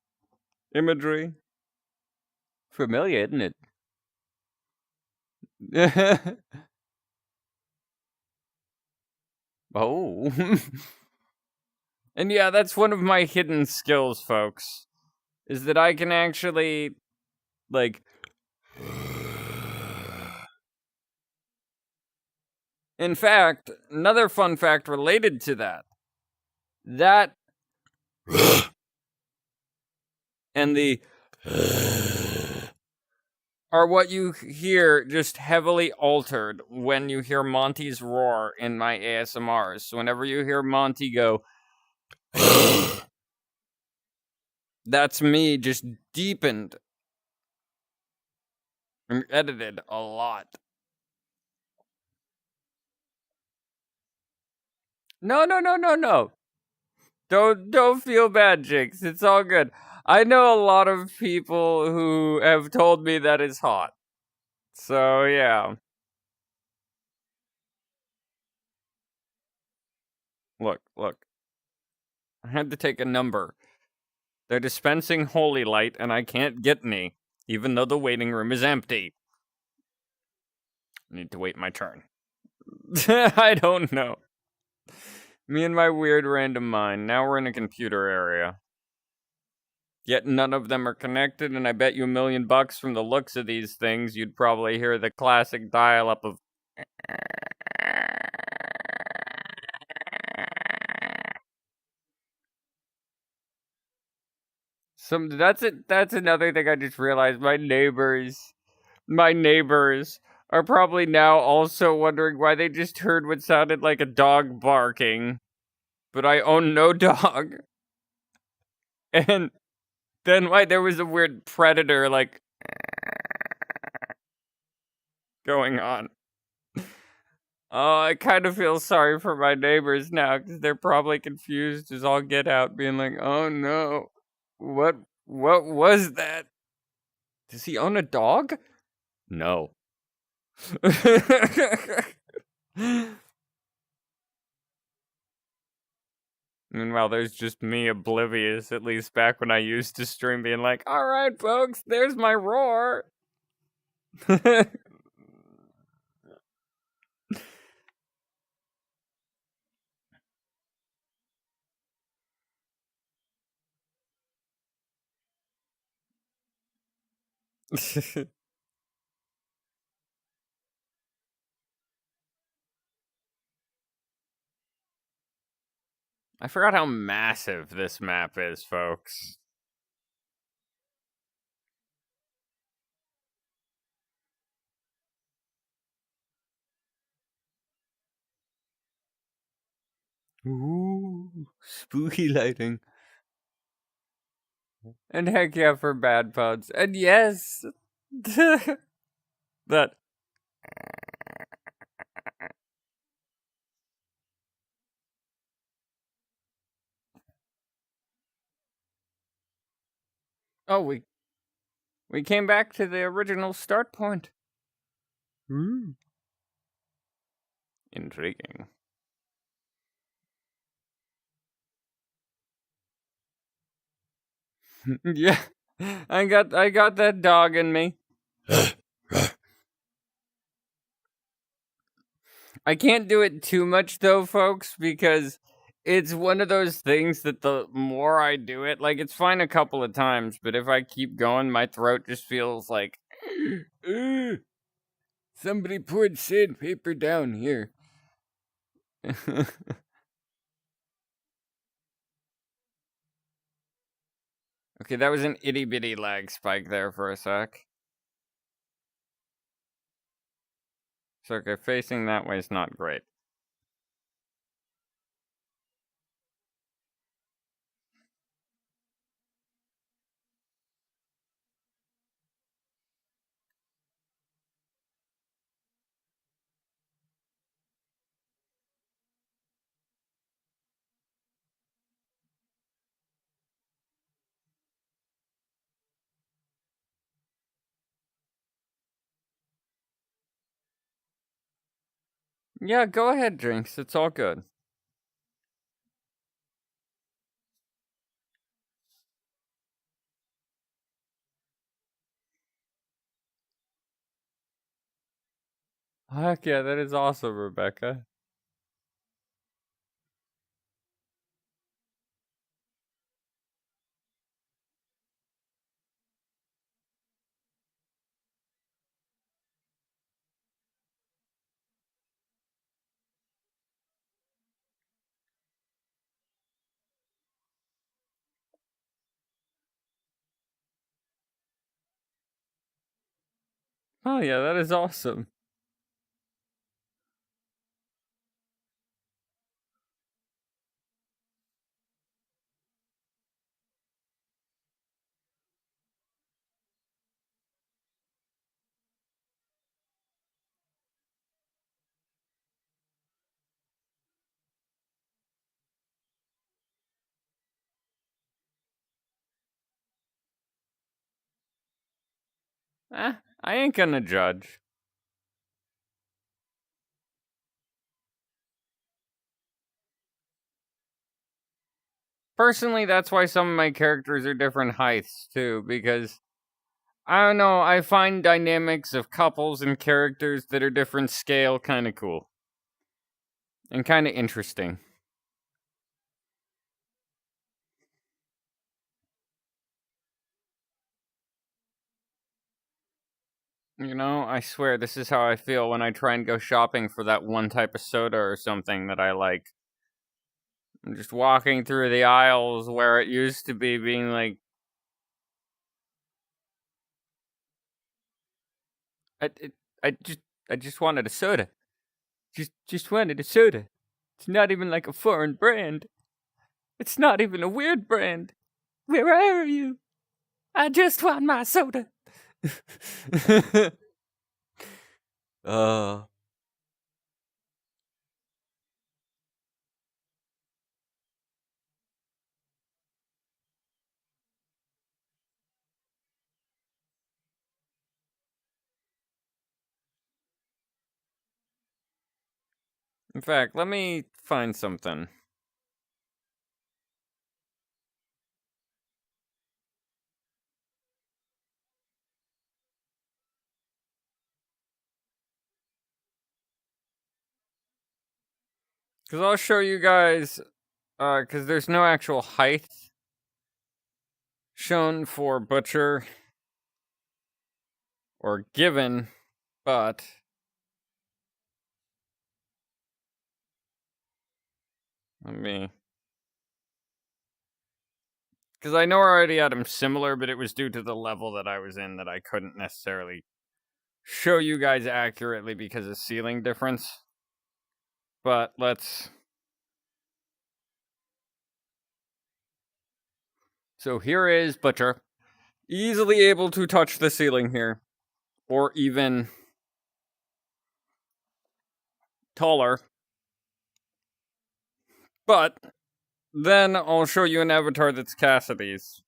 imagery? Familiar, isn't it? Oh. And yeah, that's one of my hidden skills, folks. Is that I can actually, like... In fact, another fun fact related to that and the are what you hear just heavily altered when you hear Monty's roar in my ASMRs. So whenever you hear Monty go, that's me just deepened and edited a lot. No. Don't feel bad, Jinx. It's all good. I know a lot of people who have told me that it's hot. So, yeah. Look. I had to take a number. They're dispensing holy light, and I can't get any, even though the waiting room is empty. I need to wait my turn. I don't know. Me and my weird random mind. Now we're in a computer area. Yet none of them are connected, and I bet you $1,000,000 from the looks of these things, you'd probably hear the classic dial-up of... That's another thing I just realized. My neighbors are probably now also wondering why they just heard what sounded like a dog barking. But I own no dog. And then why there was a weird predator like going on. Oh, I kind of feel sorry for my neighbors now because they're probably confused as all get out, being like, "Oh no, what was that? Does he own a dog?" No. Meanwhile, there's just me oblivious, at least back when I used to stream, being like, "All right, folks, there's my roar." I forgot how massive this map is, folks. Ooh, spooky lighting. And heck yeah for bad puns. And yes, that. Oh, we came back to the original start point. Intriguing. Yeah, I got that dog in me. I can't do it too much though, folks, because it's one of those things that the more I do it, like it's fine a couple of times, but if I keep going, my throat just feels like somebody poured sandpaper down here. Okay, that was an itty bitty lag spike there for a sec. So okay, facing that way is not great. Yeah, go ahead, Drinks. It's all good. Heck yeah, that is awesome, Rebecca. Oh yeah, that is awesome. I ain't gonna judge. Personally, that's why some of my characters are different heights too, because I don't know, I find dynamics of couples and characters that are different scale kind of cool. And kind of interesting. You know, I swear this is how I feel when I try and go shopping for that one type of soda or something that I like. I'm just walking through the aisles where it used to be being like, I, it, I just wanted a soda. Just wanted a soda. It's not even like a foreign brand. It's not even a weird brand. Where are you? I just want my soda. uh In fact, let me find something. Because I'll show you guys, because there's no actual height shown for Butcher or given, but let me, because I know I already had them similar, but it was due to the level that I was in that I couldn't necessarily show you guys accurately because of ceiling difference. But let's... So here is Butcher, easily able to touch the ceiling here, or even taller. But then I'll show you an avatar that's Cassidy's,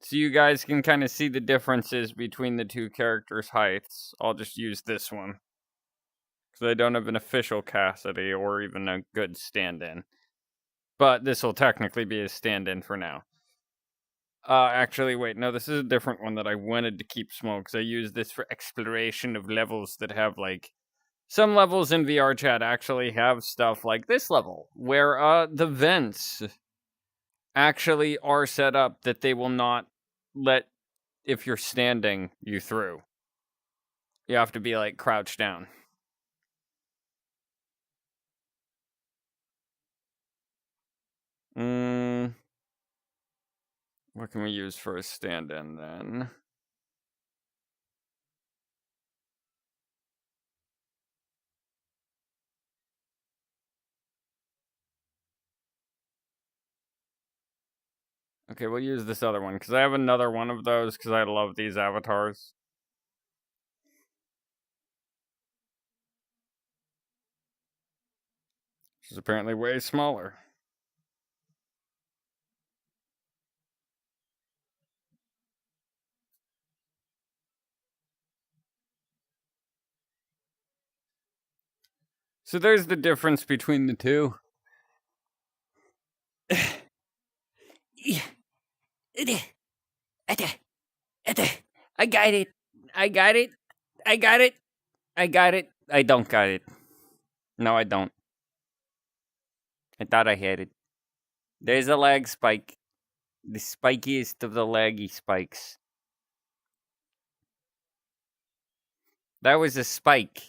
so you guys can kind of see the differences between the two characters' heights. I'll just use this one, because I don't have an official Cassidy or even a good stand-in. But this will technically be a stand-in for now. Actually, wait, no, this is a different one that I wanted to keep small, because I use this for exploration of levels that have, like... Some levels in VR chat actually have stuff like this level, where the vents actually are set up that they will not let, if you're standing, you through. You have to be, like, crouched down. What can we use for a stand-in, then? Okay, we'll use this other one, because I have another one of those, because I love these avatars. Which is apparently way smaller. So there's the difference between the two. I got it. I got it. I got it. I got it. I don't got it. No, I don't. I thought I had it. There's a lag spike. The spikiest of the laggy spikes. That was a spike.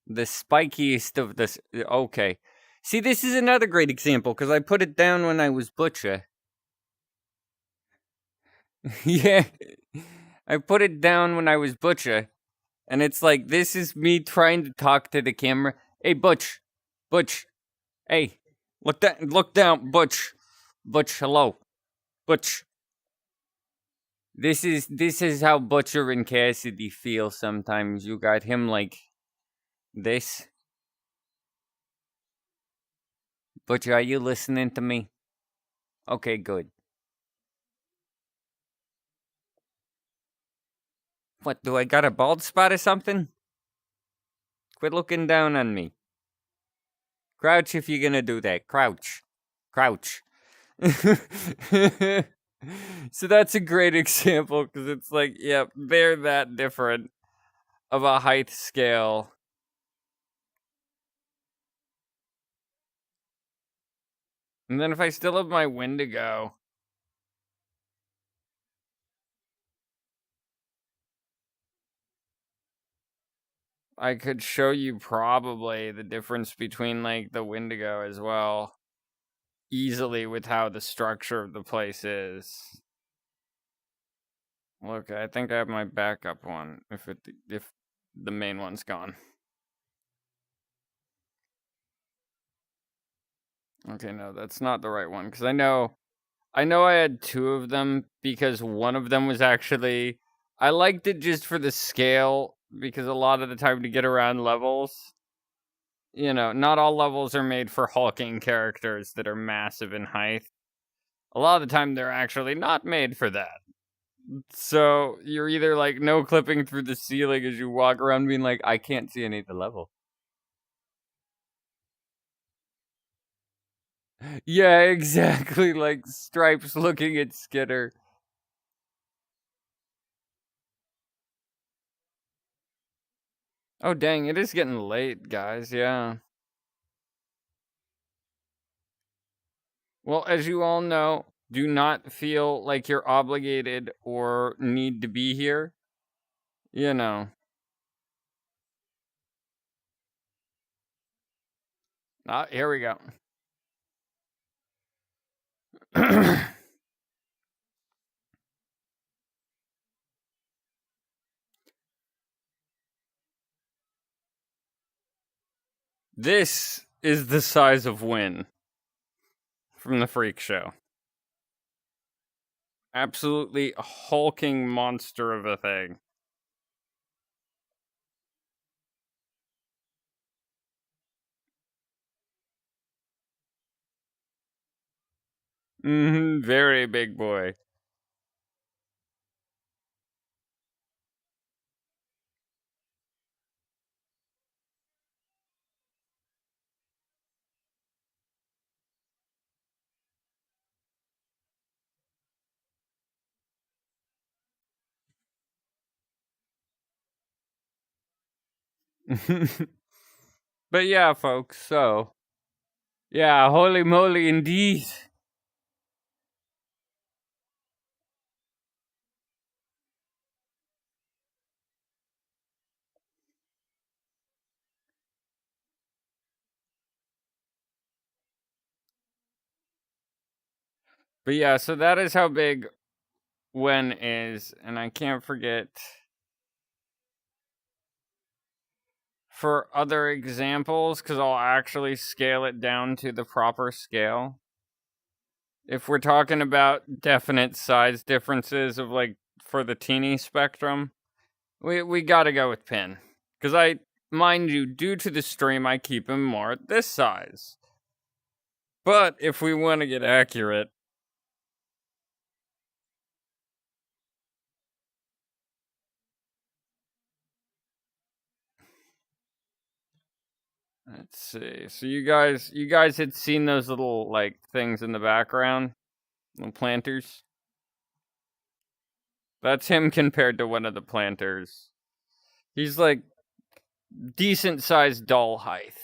The spikiest of the... Okay. See, this is another great example, because I put it down when I was Butcher. Yeah. I put it down when I was Butcher. And it's like, this is me trying to talk to the camera. Hey, Butch. Butch. Hey. Look down. Butch. Butch, hello. Butch. This is how Butcher and Cassidy feel sometimes. You got him like this. Butcher, are you listening to me? Okay, good. What, do I got a bald spot or something? Quit looking down on me. Crouch if you're gonna do that. Crouch. Crouch. So that's a great example, because it's like, yep, they're that different of a height scale. And then if I still have my Wendigo, I could show you probably the difference between, like, the Wendigo as well. Easily with how the structure of the place is. Look, I think I have my backup one, if the main one's gone. Okay, no, that's not the right one, because I know I had two of them, because one of them was actually... I liked it just for the scale, because a lot of the time to get around levels, you know, not all levels are made for hulking characters that are massive in height. A lot of the time, they're actually not made for that. So, you're either, like, no clipping through the ceiling as you walk around being like, I can't see any of the level. Yeah, exactly. Like Stripes looking at Skitter. Oh, dang, it is getting late, guys. Yeah. Well, as you all know, do not feel like you're obligated or need to be here. You know. Ah, here we go. This is the size of Win from the Freak Show. Absolutely hulking monster of a thing. Very big boy. But yeah, folks, so yeah, holy moly indeed. But yeah, so that is how big Wen is, and I can't forget for other examples, because I'll actually scale it down to the proper scale. If we're talking about definite size differences of like for the teeny spectrum, we gotta go with Pin. Because mind you, due to the stream, I keep him more at this size. But if we want to get accurate, let's see. So you guys had seen those little like things in the background, little planters. That's him compared to one of the planters. He's like decent sized doll height.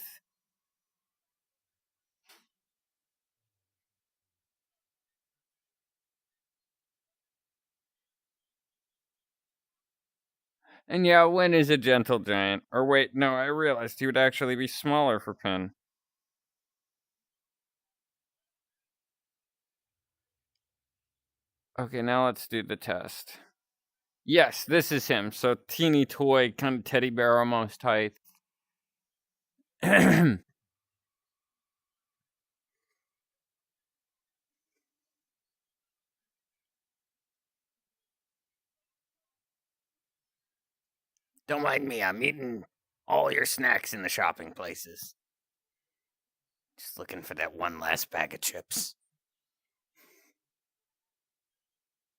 And yeah, Win is a gentle giant. Or wait, no, I realized he would actually be smaller for Pin. Okay, now let's do the test. Yes, this is him. So teeny toy, kind of teddy bear almost height. Don't mind me, I'm eating all your snacks in the shopping places. Just looking for that one last bag of chips.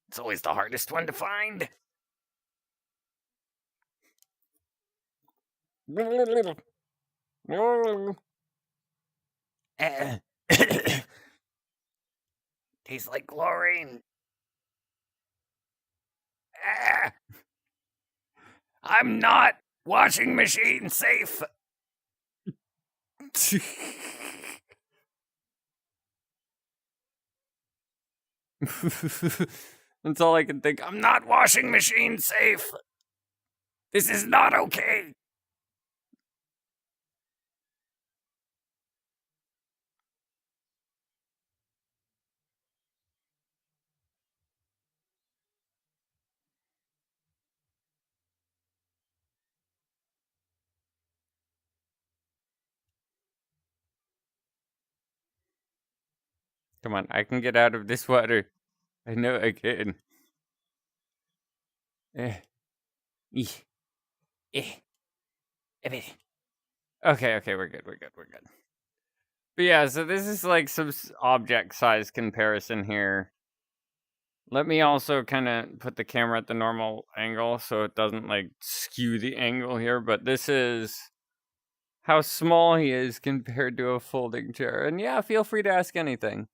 It's always the hardest one to find. Uh, tastes like chlorine. I'm not washing machine safe. That's all I can think. I'm not washing machine safe. This is not okay. Come on, I can get out of this water. I know I can. Eh. Eeh. Eh. Okay, we're good. But yeah, so this is like some object size comparison here. Let me also kind of put the camera at the normal angle so it doesn't like skew the angle here. But this is how small he is compared to a folding chair. And yeah, feel free to ask anything.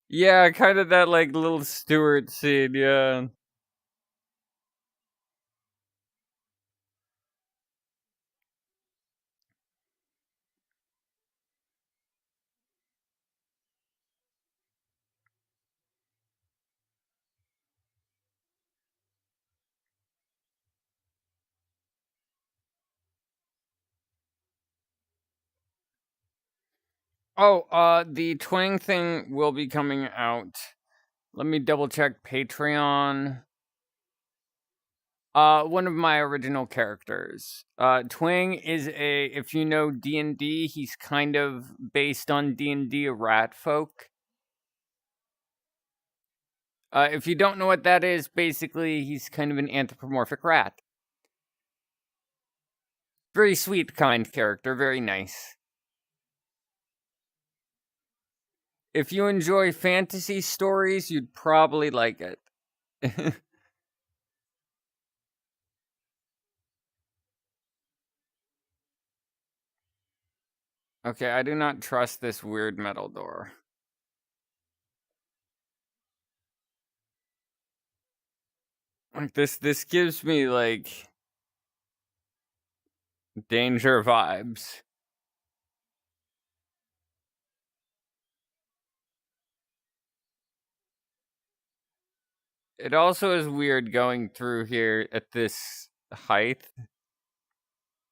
Yeah, kind of that like little Stewart scene, yeah. Oh, the Twang thing will be coming out. Let me double check Patreon. One of my original characters. Twang is if you know D&D, he's kind of based on D&D, a rat folk. If you don't know what that is, basically he's kind of an anthropomorphic rat. Very sweet, kind character, very nice. If you enjoy fantasy stories, you'd probably like it. Okay, I do not trust this weird metal door. Like this gives me like danger vibes. It also is weird going through here at this height.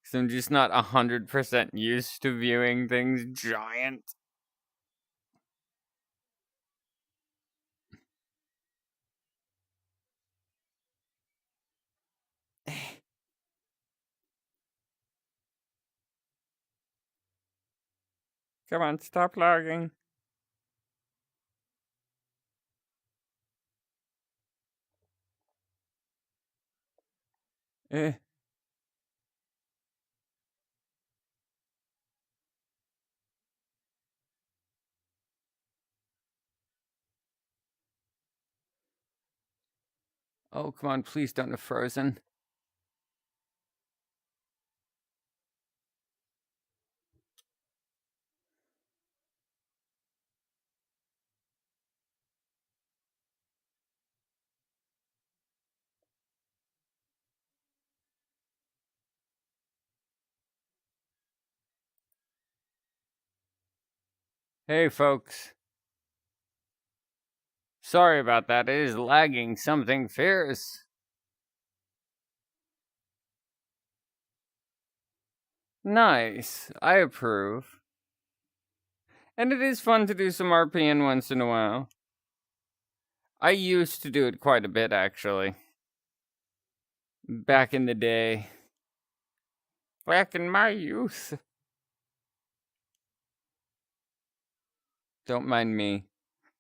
Cause I'm just not 100% used to viewing things giant. Come on, stop lagging. Eh. Oh, come on, please don't have frozen. Hey, folks. Sorry about that. It is lagging something fierce. Nice. I approve. And it is fun to do some RPN once in a while. I used to do it quite a bit, actually. Back in the day. Back in my youth. Don't mind me.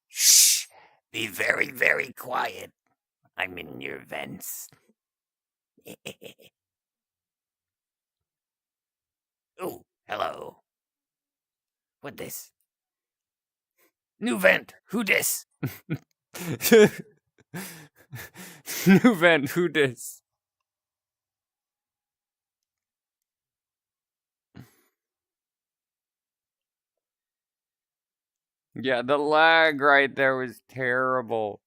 Shh! Be very, very quiet. I'm in your vents. Oh, hello. What this? New vent. Who dis? New vent, who dis? Yeah, the lag right there was terrible.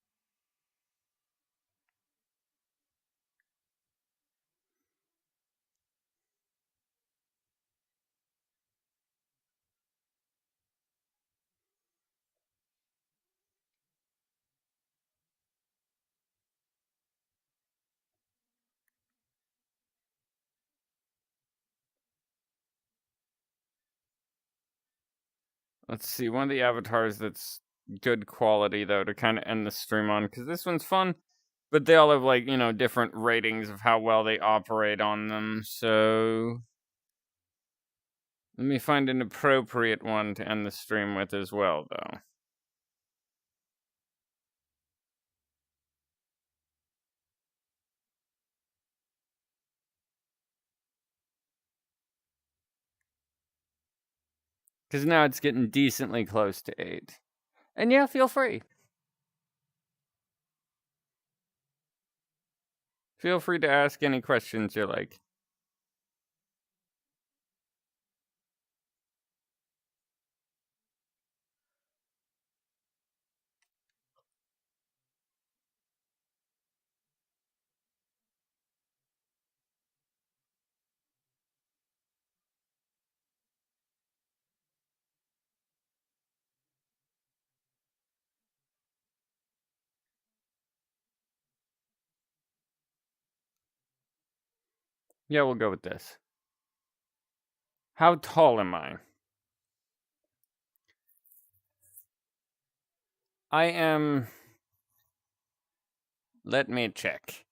Let's see, one of the avatars that's good quality, though, to kind of end the stream on, because this one's fun, but they all have, like, you know, different ratings of how well they operate on them, so... Let me find an appropriate one to end the stream with as well, though. Because now it's getting decently close to 8. And yeah, feel free. Feel free to ask any questions you like. Yeah, we'll go with this. How tall am I? I am... Let me check.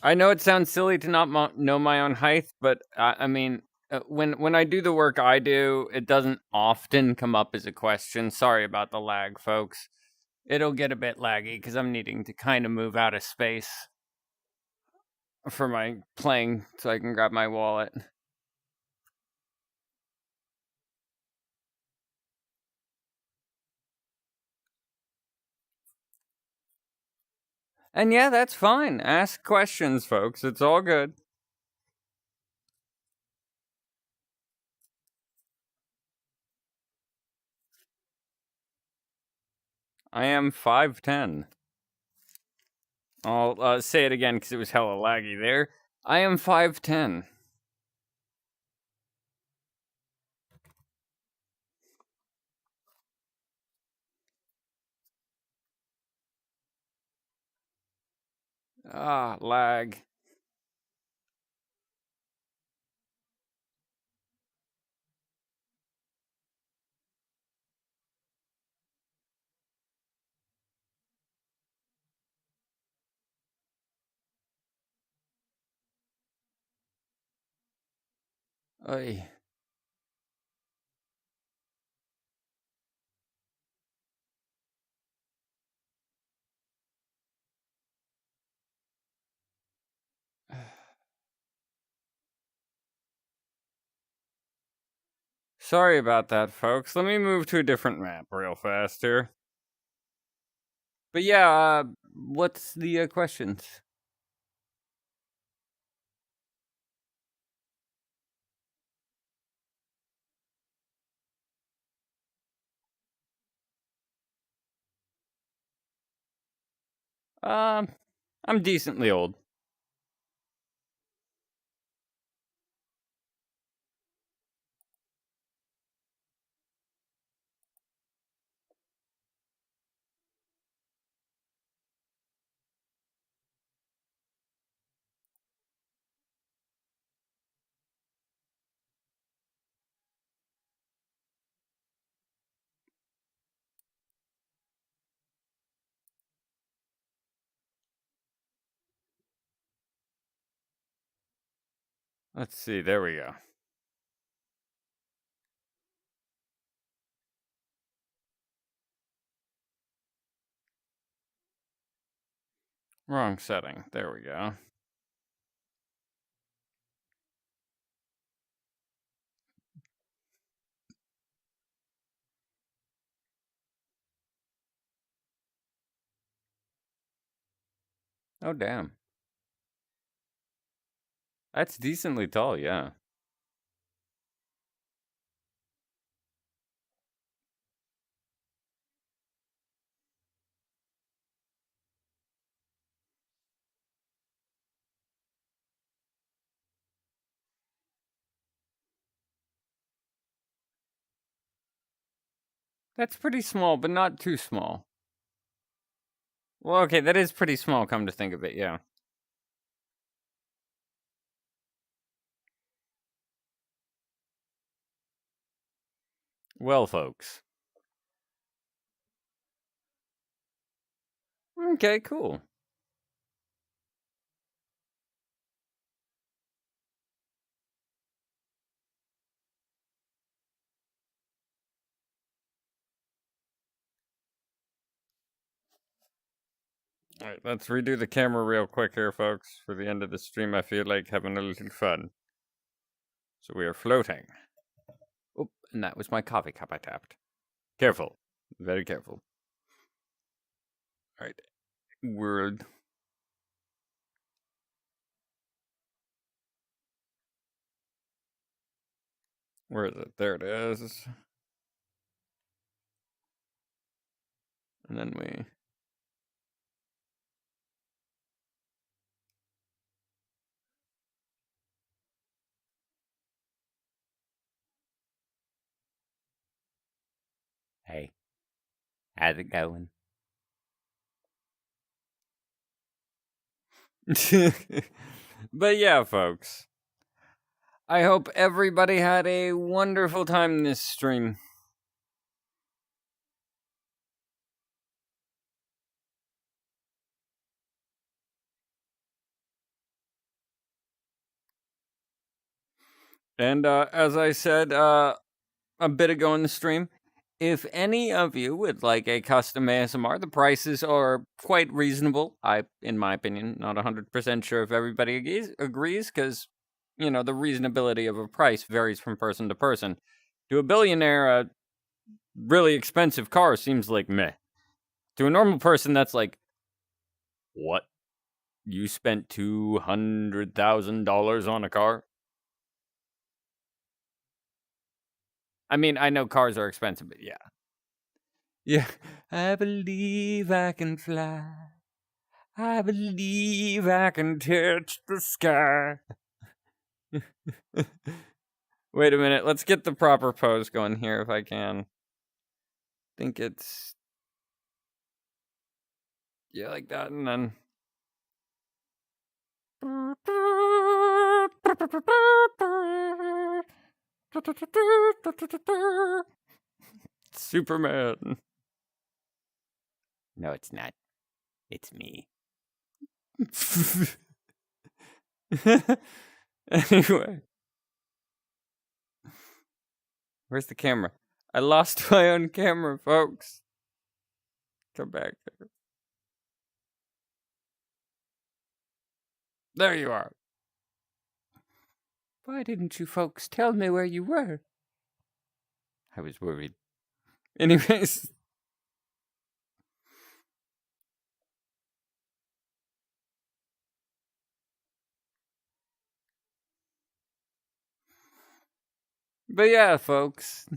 I know it sounds silly to not know my own height, but I mean, when I do the work I do, it doesn't often come up as a question. Sorry about the lag, folks. It'll get a bit laggy because I'm needing to kind of move out of space for my playing so I can grab my wallet. And yeah, that's fine. Ask questions, folks. It's all good. I am 5'10". I'll say it again because it was hella laggy there. I am 5'10". Ah, lag. Oy. Sorry about that, folks. Let me move to a different map real fast here. But yeah, what's the questions? I'm decently old. Let's see, there we go. Wrong setting. There we go. Oh, damn. That's decently tall, yeah. That's pretty small, but not too small. Well, okay, that is pretty small, come to think of it, yeah. Well, folks. Okay, cool. Alright, let's redo the camera real quick here, folks. For the end of the stream, I feel like having a little fun. So we are floating. Oop, and that was my coffee cup I tapped. Careful. Very careful. Alright. World. Where is it? There it is. And then we... Hey. How's it going? But yeah, folks. I hope everybody had a wonderful time in this stream. And as I said a bit ago in the stream, if any of you would like a custom ASMR, the prices are quite reasonable. In my opinion, not 100% sure if everybody agrees, because, you know, the reasonability of a price varies from person to person. To a billionaire, a really expensive car seems like meh. To a normal person, that's like, what? You spent $200,000 on a car? I mean, I know cars are expensive, but yeah. Yeah. I believe I can fly. I believe I can touch the sky. Wait a minute. Let's get the proper pose going here if I can. Think it's... yeah, like that, and then... Superman. No, it's not. It's me. Anyway. Where's the camera? I lost my own camera, folks. Come back there. There you are. Why didn't you folks tell me where you were? I was worried. Anyways. But yeah, folks.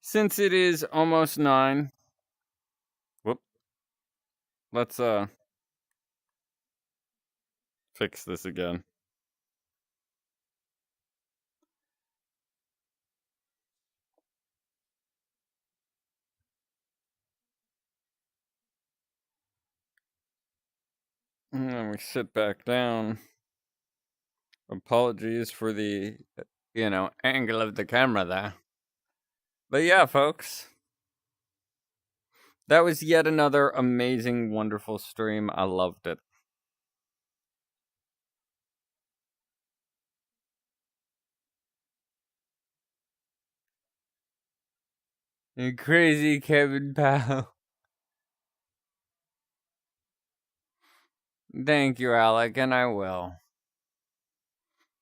Since it is almost 9. Whoop. Let's fix this again. And then we sit back down. Apologies for the, angle of the camera there. But yeah, folks. That was yet another amazing, wonderful stream. I loved it. You crazy Kevin Powell. Thank you, Alec, and I will.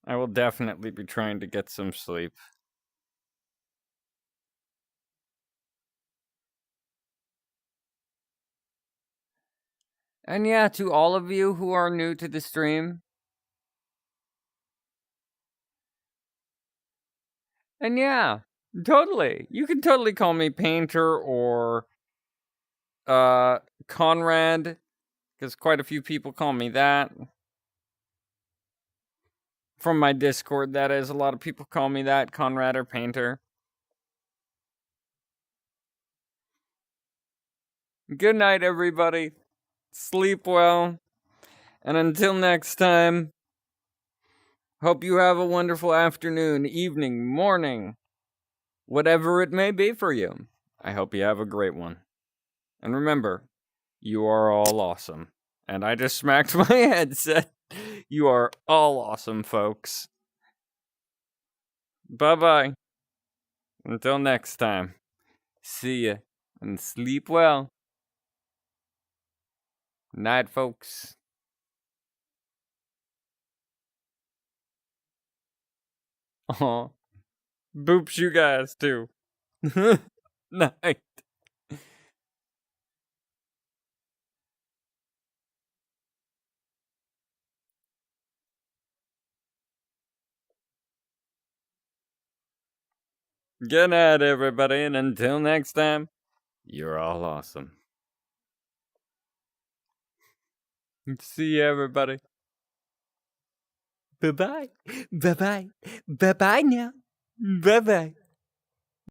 I will definitely be trying to get some sleep. And yeah, to all of you who are new to the stream. And yeah, totally. You can totally call me Painter or Conrad, because quite a few people call me that. From my Discord, that is. A lot of people call me that, Conrad or Painter. Good night, everybody. Sleep well. And until next time, hope you have a wonderful afternoon, evening, morning, whatever it may be for you. I hope you have a great one. And remember, you are all awesome. And I just smacked my headset. You are all awesome, folks. Bye-bye. Until next time. See ya. And sleep well. Night, folks. Aw. Boops you guys, too. Night. Good night, everybody, and until next time, you're all awesome. See you, everybody. Bye-bye. Bye-bye. Bye-bye now. Bye-bye.